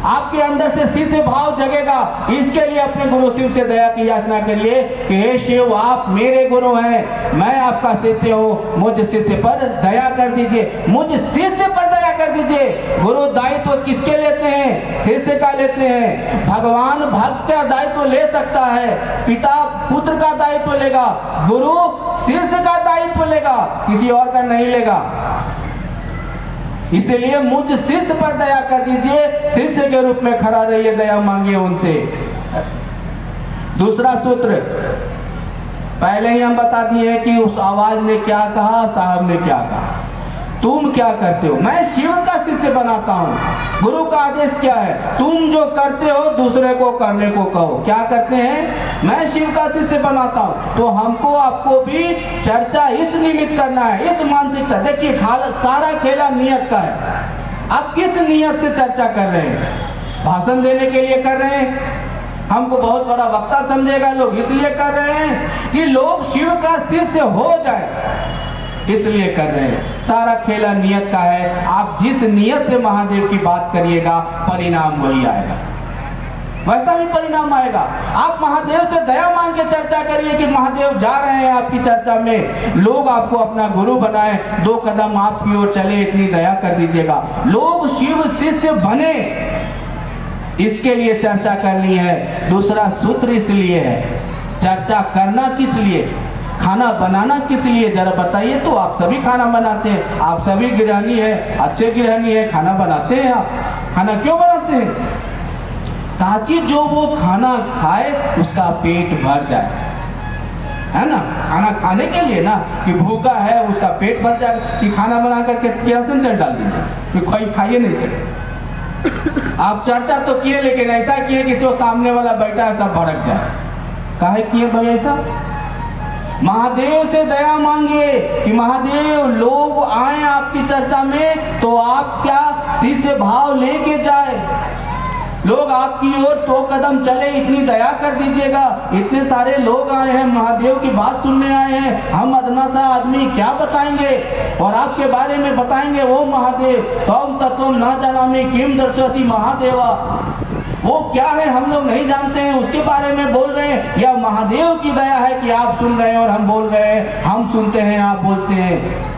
आपके अंदर से शिष्य भाव जगेगा। इसके लिए अपने गुरु शिव से दया की याचना करिए कि हे शिव आप मेरे गुरु हैं, मैं आपका शिष्य हूँ, मुझ शिष्य पर दया कर दीजिए, मुझ शिष्य पर दया कर दीजिए। गुरु दायित्व किसके लेते हैं? शिष्य का लेते हैं। भगवान भक्त का दायित्व ले सकता है, पिता पुत्र का दायित्व लेगा, गुरु शिष्य का दायित्व लेगा, किसी और का नहीं लेगा। इसलिए मुझ शिष्य पर दया कर दीजिए, शिष्य के रूप में खड़ा रहिए, दया मांगिए उनसे। दूसरा सूत्र पहले ही हम बता दिए कि उस आवाज ने क्या कहा, साहब ने क्या कहा। तुम क्या करते हो? मैं शिव का शिष्य बनाता हूँ। गुरु का आदेश क्या है? तुम जो करते हो दूसरे को करने को कहो। क्या करते हैं? मैं शिव का शिष्य बनाता हूँ। तो हमको आपको भी चर्चा इस निमित्त करना है, इस मानसिकता। देखिए सारा खेला नियत का है। आप किस नियत से चर्चा कर रहे हैं? भाषण देने के लिए कर रहे हैं? हमको बहुत बड़ा वक्ता समझेगा लोग, इसलिए कर रहे हैं कि लोग शिव का शिष्य हो जाए, इसलिए कर रहे हैं। सारा खेला नियत का है। आप जिस नियत से महादेव की बात करिएगा परिणाम वही आएगा, वैसा ही परिणाम आएगा। आप महादेव से दया मांग के चर्चा करिए कि महादेव जा रहे हैं आपकी चर्चा में, लोग आपको अपना गुरु बनाए, 2 कदम आपकी ओर चले, इतनी दया कर दीजिएगा। लोग शिव शिष्य बने, इसके लिए चर्चा करनी है। दूसरा सूत्र इसलिए है, चर्चा करना किस लिए, खाना बनाना किस लिए, जरा बताइए तो। आप सभी खाना बनाते हैं, आप सभी गृहिणी है, अच्छे गृहिणी है, खाना बनाते हैं। आप खाना क्यों बनाते हैं? ताकि जो वो खाना खाए उसका पेट भर जाए, है ना। खाना खाने के लिए ना, कि भूखा है उसका पेट भर जाए, कि खाना बना करके केरोसिन तेल डाल दीजिए कि कोई खाइए नहीं सके। आप चर्चा तो किए, लेकिन ऐसा किए कि जो सामने वाला बैठा है सब भड़क जाए। काहे किए भाई ऐसा? महादेव से दया मांगिए कि महादेव लोग आए आपकी चर्चा में तो आप क्या शिष्य भाव लेके जाए, लोग आपकी ओर 2 कदम चले, इतनी दया कर दीजिएगा। इतने सारे लोग आए हैं, महादेव की बात सुनने आए हैं, हम अदना सा आदमी क्या बताएंगे और आपके बारे में बताएंगे। वो महादेव तम तत्वम न जानामि किम दर्शति महादेवा, वो क्या है हम लोग नहीं जानते हैं, उसके बारे में बोल रहे हैं। या महादेव की दया है कि आप सुन रहे हैं और हम बोल रहे हैं, हम सुनते हैं आप बोलते हैं।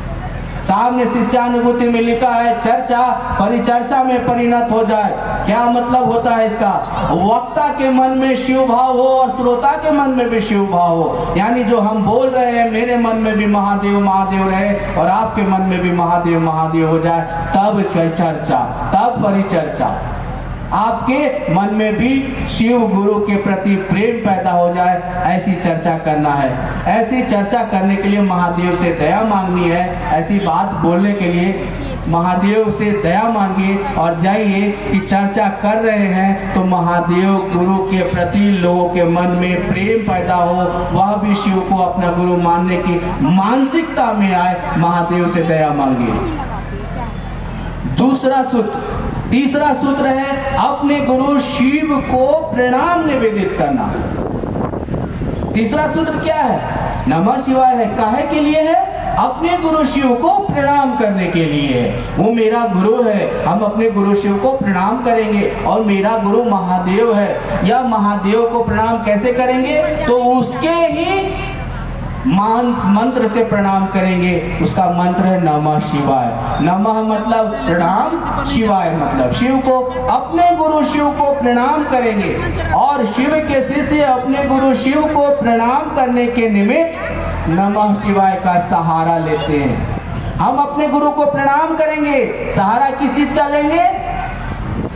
साहब ने शिष्यानुभूति में लिखा है, चर्चा परिचर्चा में परिणत हो जाए। क्या मतलब होता है इसका? वक्ता के मन में शिव भाव हो और श्रोता के मन में भी शिव भाव हो, यानी जो हम बोल रहे हैं मेरे मन में भी महादेव महादेव रहे और आपके मन में भी महादेव महादेव हो जाए, तब चर्चा, तब परिचर्चा। आपके मन में भी शिव गुरु के प्रति प्रेम पैदा हो जाए, ऐसी चर्चा करना है। ऐसी चर्चा करने के लिए महादेव से दया मांगनी है। ऐसी बात बोलने के लिए महादेव से दया मांगिए और जाइए कि चर्चा कर रहे हैं तो महादेव गुरु के प्रति लोगों के मन में प्रेम पैदा हो, वह भी शिव को अपना गुरु मानने की मानसिकता में आए। महादेव से दया मांगिए। दूसरा सूत्र, तीसरा सूत्र है अपने गुरु शिव को प्रणाम निवेदित करना। तीसरा सूत्र क्या है? नमः शिवाय है। काहे के लिए है? अपने गुरु शिव को प्रणाम करने के लिए है। वो मेरा गुरु है, हम अपने गुरु शिव को प्रणाम करेंगे। और मेरा गुरु महादेव है, या महादेव को प्रणाम कैसे करेंगे? तो उसके ही मंत्र से प्रणाम करेंगे। उसका मंत्र है नमः शिवाय। नमः मतलब प्रणाम, शिवाय मतलब शिव को। अपने गुरु शिव को प्रणाम करेंगे और शिव के शिष्य अपने गुरु शिव को प्रणाम करने के निमित्त नमः शिवाय का सहारा लेते हैं। हम अपने गुरु को प्रणाम करेंगे, सहारा किस चीज का लेंगे?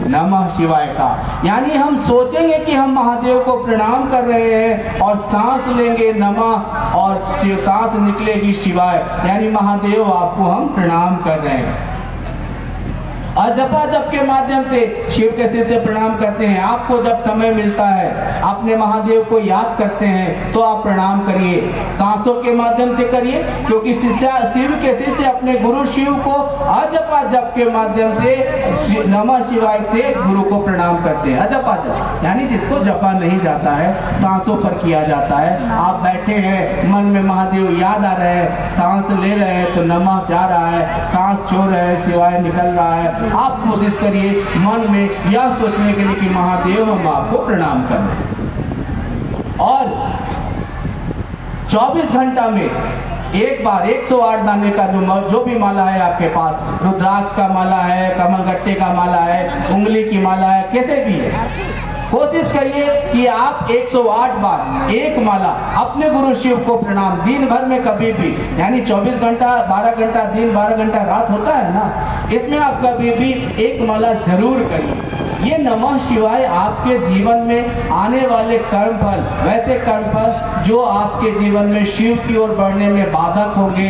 नमः शिवाय का। यानी हम सोचेंगे कि हम महादेव को प्रणाम कर रहे हैं और सांस लेंगे नमः और सांस निकलेगी शिवाय, यानी महादेव आपको हम प्रणाम कर रहे हैं। जपा जप के माध्यम से शिव के शिष्य प्रणाम करते हैं। आपको जब समय मिलता है, अपने महादेव को याद करते हैं तो आप प्रणाम करिए। सांसों के माध्यम से करिए, क्योंकि शिव के शिष्य अपने गुरु शिव को अजपा जप के माध्यम से नमः शिवाय से गुरु को प्रणाम करते हैं। अजपा जप यानी जिसको जपा नहीं जाता है, सांसों पर किया जाता है। आप बैठे हैं, मन में महादेव याद आ रहे हैं, सांस ले रहे हैं तो नमः जा रहा है, सांस छोड़ रहे हैं शिवाय निकल रहा है। आप कोशिश करिए मन में यह सोचने के लिए कि महादेव हम आपको प्रणाम करें। और 24 घंटा में एक बार 108 दाने का जो भी माला है आपके पास, रुद्राक्ष का माला है, कमलगट्टे का माला है, उंगली की माला है, कैसे भी है, कोशिश करिए कि आप 108 बार एक माला अपने गुरु शिव को प्रणाम, दिन भर में कभी भी, यानी 24 घंटा 12 घंटा दिन 12 घंटा रात होता है ना, इसमें आप कभी भी एक माला जरूर करिए। ये नमः शिवाय आपके जीवन में आने वाले कर्म फल, वैसे कर्म फल जो आपके जीवन में शिव की ओर बढ़ने में बाधक होंगे,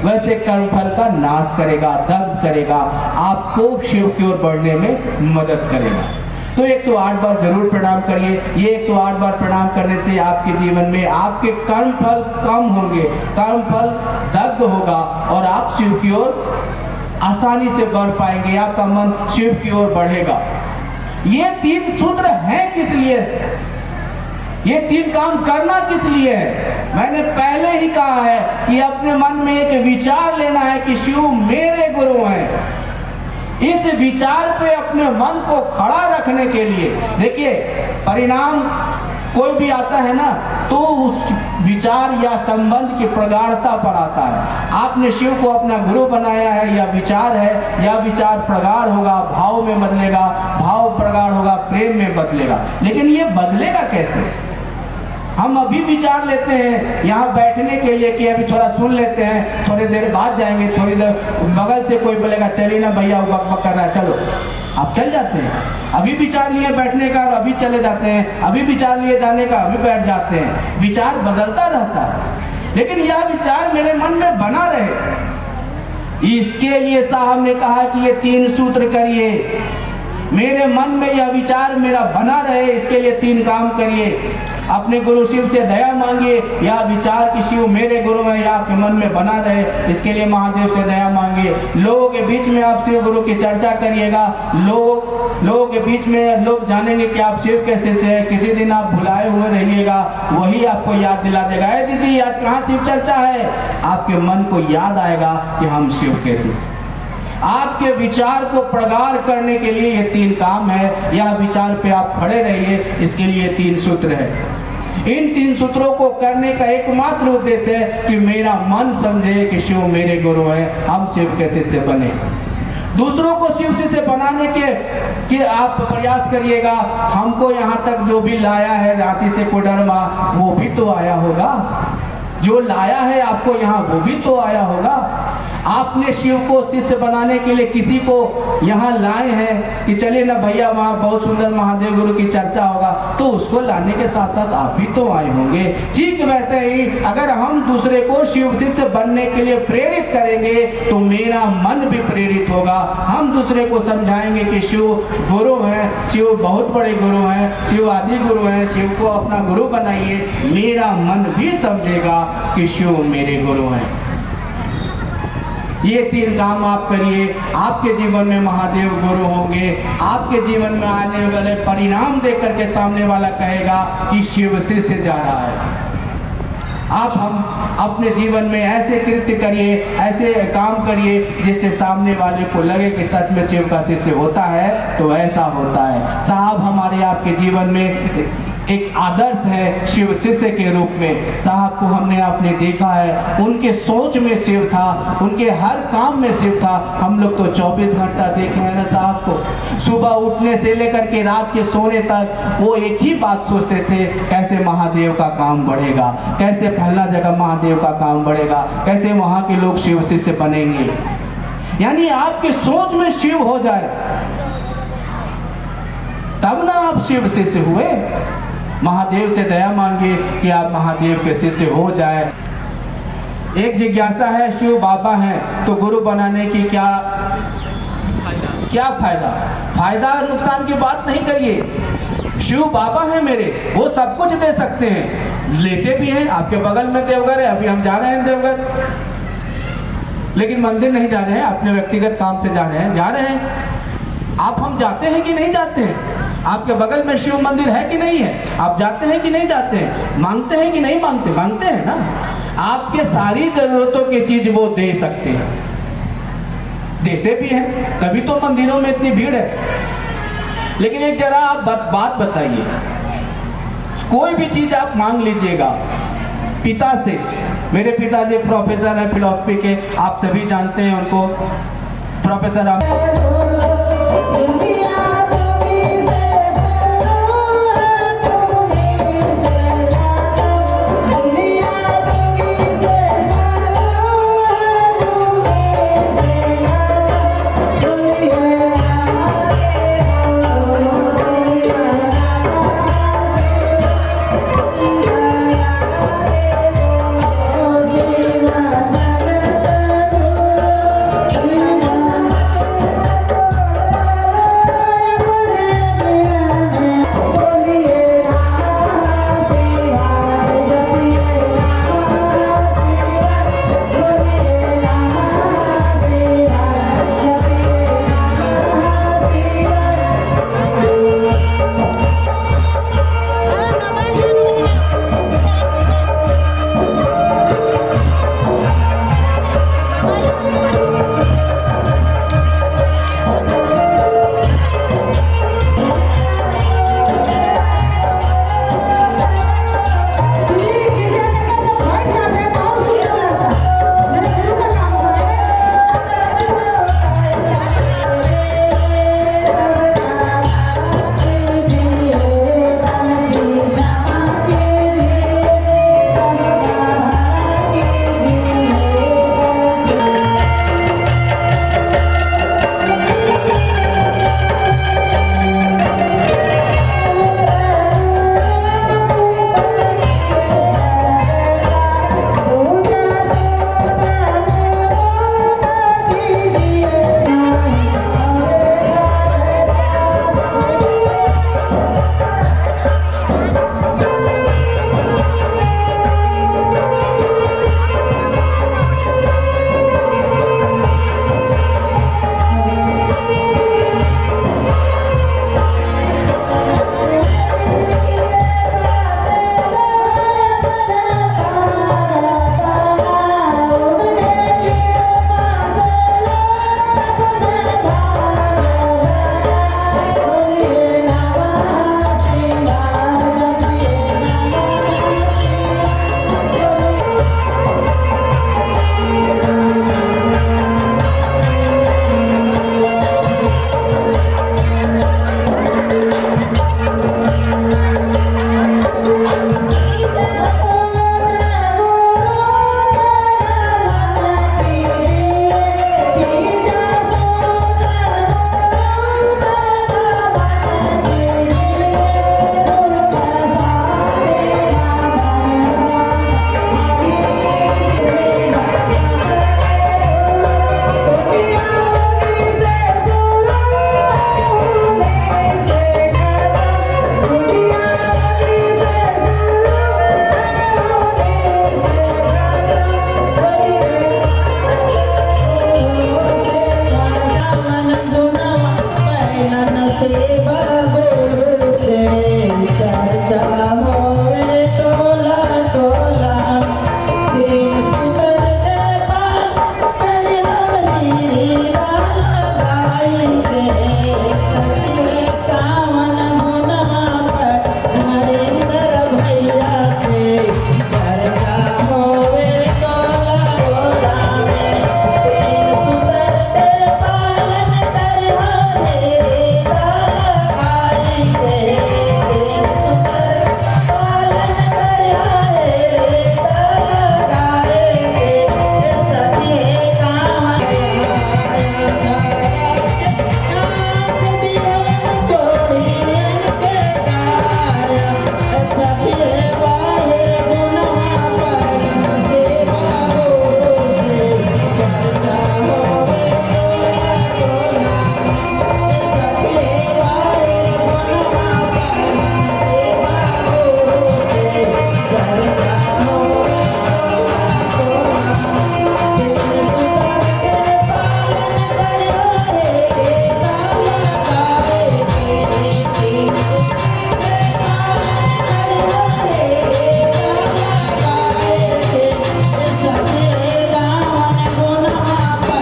वैसे कर्म फल का नाश करेगा, दग्ध करेगा, आपको शिव की ओर बढ़ने में मदद करेगा। तो 108 बार जरूर प्रणाम करिए। ये 108 बार प्रणाम करने से आपके जीवन में आपके कर्म फल कम होंगे, कर्म फल दग्ध होगा और आप शिव की ओर आसानी से बढ़ पाएंगे, आपका मन शिव की ओर बढ़ेगा। ये 3 सूत्र हैं किस लिए? ये 3 काम करना किस लिए है? मैंने पहले ही कहा है कि अपने मन में एक विचार लेना है कि शिव मेरे गुरु हैं। इस विचार पे अपने मन को खड़ा रखने के लिए, देखिए परिणाम कोई भी आता है ना तो उस विचार या संबंध की प्रगाढ़ता पर आता है। आपने शिव को अपना गुरु बनाया है, या विचार है, या विचार प्रगाढ़ होगा, भाव में बदलेगा, भाव प्रगाढ़ होगा, प्रेम में बदलेगा। लेकिन ये बदलेगा कैसे? हम अभी विचार लेते हैं यहाँ बैठने के लिए कि अभी थोड़ा सुन लेते हैं, थोड़ी देर बाद जाएंगे, थोड़ी देर बगल से कोई बोलेगा चलिए ना भैया वो बक कर रहा है, चलो, आप चल जाते हैं। अभी विचार लिए बैठने का, अभी चले जाते हैं, अभी विचार लिए जाने का, अभी बैठ जाते हैं। विचार बदलता रहता है, लेकिन यह विचार मेरे मन में बना रहे, इसके लिए साहब ने कहा कि ये 3 सूत्र करिए। मेरे मन में यह विचार मेरा बना रहे, इसके लिए 3 काम करिए। अपने गुरु शिव से दया मांगिए, यह विचार कि शिव मेरे गुरु हैं यह आपके मन में बना रहे, इसके लिए महादेव से दया मांगिए। लोगों के बीच में आप शिव गुरु की चर्चा करिएगा, लोगों के बीच में लोग जानेंगे कि आप शिव के शिष्य हैं। किसी दिन आप भुलाए हुए रहिएगा, वही आपको याद दिला देगा, अरे दीदी आज कहाँ शिव चर्चा है, आपके मन को याद आएगा कि हम शिव के शिष्य। आपके विचार को प्रगाढ़ करने के लिए ये 3 काम है, यह विचार पे आप खड़े रहिए, इसके लिए 3 सूत्र है। इन 3 सूत्रों को करने का एकमात्र उद्देश्य है कि मेरा मन समझे कि शिव मेरे गुरु हैं, हम शिव के शिष्य बने। दूसरों को शिव शिष्य बनाने के आप प्रयास करिएगा। हमको यहाँ तक जो भी लाया है रांची से कोडरमा, वो भी तो आया होगा, जो लाया है आपको यहाँ वो भी तो आया होगा। आपने शिव को शिष्य बनाने के लिए किसी को यहाँ लाए हैं कि चलिए ना भैया वहाँ बहुत सुंदर महादेव गुरु की चर्चा होगा, तो उसको लाने के साथ साथ आप भी तो आए होंगे। ठीक वैसे ही अगर हम दूसरे को शिव शिष्य बनने के लिए प्रेरित करेंगे तो मेरा मन भी प्रेरित होगा। हम दूसरे को समझाएंगे कि शिव गुरु हैं, शिव बहुत बड़े गुरु हैं, शिव आदि गुरु हैं, शिव को अपना गुरु बनाइए, मेरा मन भी समझेगा कि शिव मेरे गुरु हैं। ये 3 काम आप करिए, आपके जीवन में महादेव गुरु होंगे। आपके जीवन में आने वाले परिणाम देख करके सामने वाला कहेगा कि शिव शिष्य जा रहा है। आप हम अपने जीवन में ऐसे कृत्य करिए, ऐसे काम करिए जिससे सामने वाले को लगे कि सच में शिव का शिष्य होता है तो ऐसा होता है। साहब हमारे आपके जीवन में एक आदर्श है शिव शिष्य के रूप में। साहब को हमने आपने देखा है, उनके सोच में शिव था, उनके हर काम में शिव था। हम लोग तो 24 घंटा देखे हैं ना साहब को, सुबह उठने से लेकर के रात के सोने तक वो एक ही बात सोचते थे, कैसे महादेव का काम बढ़ेगा, कैसे फलना जगह महादेव का काम बढ़ेगा, कैसे वहाँ के लोग शिव शिष्य बनेंगे। यानी आपके सोच में शिव हो जाए तब ना आप शिव शिष्य हुए। महादेव से दया मांगिए कि आप महादेव के शिष्य हो जाए। एक जिज्ञासा है, शिव बाबा हैं तो गुरु बनाने की क्या फायदा? फायदा नुकसान की बात नहीं करिए। शिव बाबा हैं मेरे, वो सब कुछ दे सकते हैं, लेते भी हैं। आपके बगल में देवघर है, अभी हम जा रहे हैं देवघर, लेकिन मंदिर नहीं जा रहे हैं, अपने व्यक्तिगत काम से जा रहे हैं। जा रहे हैं आप, हम जाते हैं कि नहीं जाते हैं? आपके बगल में शिव मंदिर है कि नहीं है? आप जाते हैं कि नहीं जाते हैं? मांगते हैं कि नहीं मांगते? मांगते हैं ना। आपके सारी जरूरतों की चीज वो दे सकते हैं, देते भी हैं, तभी तो मंदिरों में इतनी भीड़ है। लेकिन एक जरा आप बात बताइए, कोई भी चीज आप मांग लीजिएगा पिता से। मेरे पिताजी प्रोफेसर हैं फिलॉसफी के, आप सभी जानते हैं उनको, प्रोफेसर आप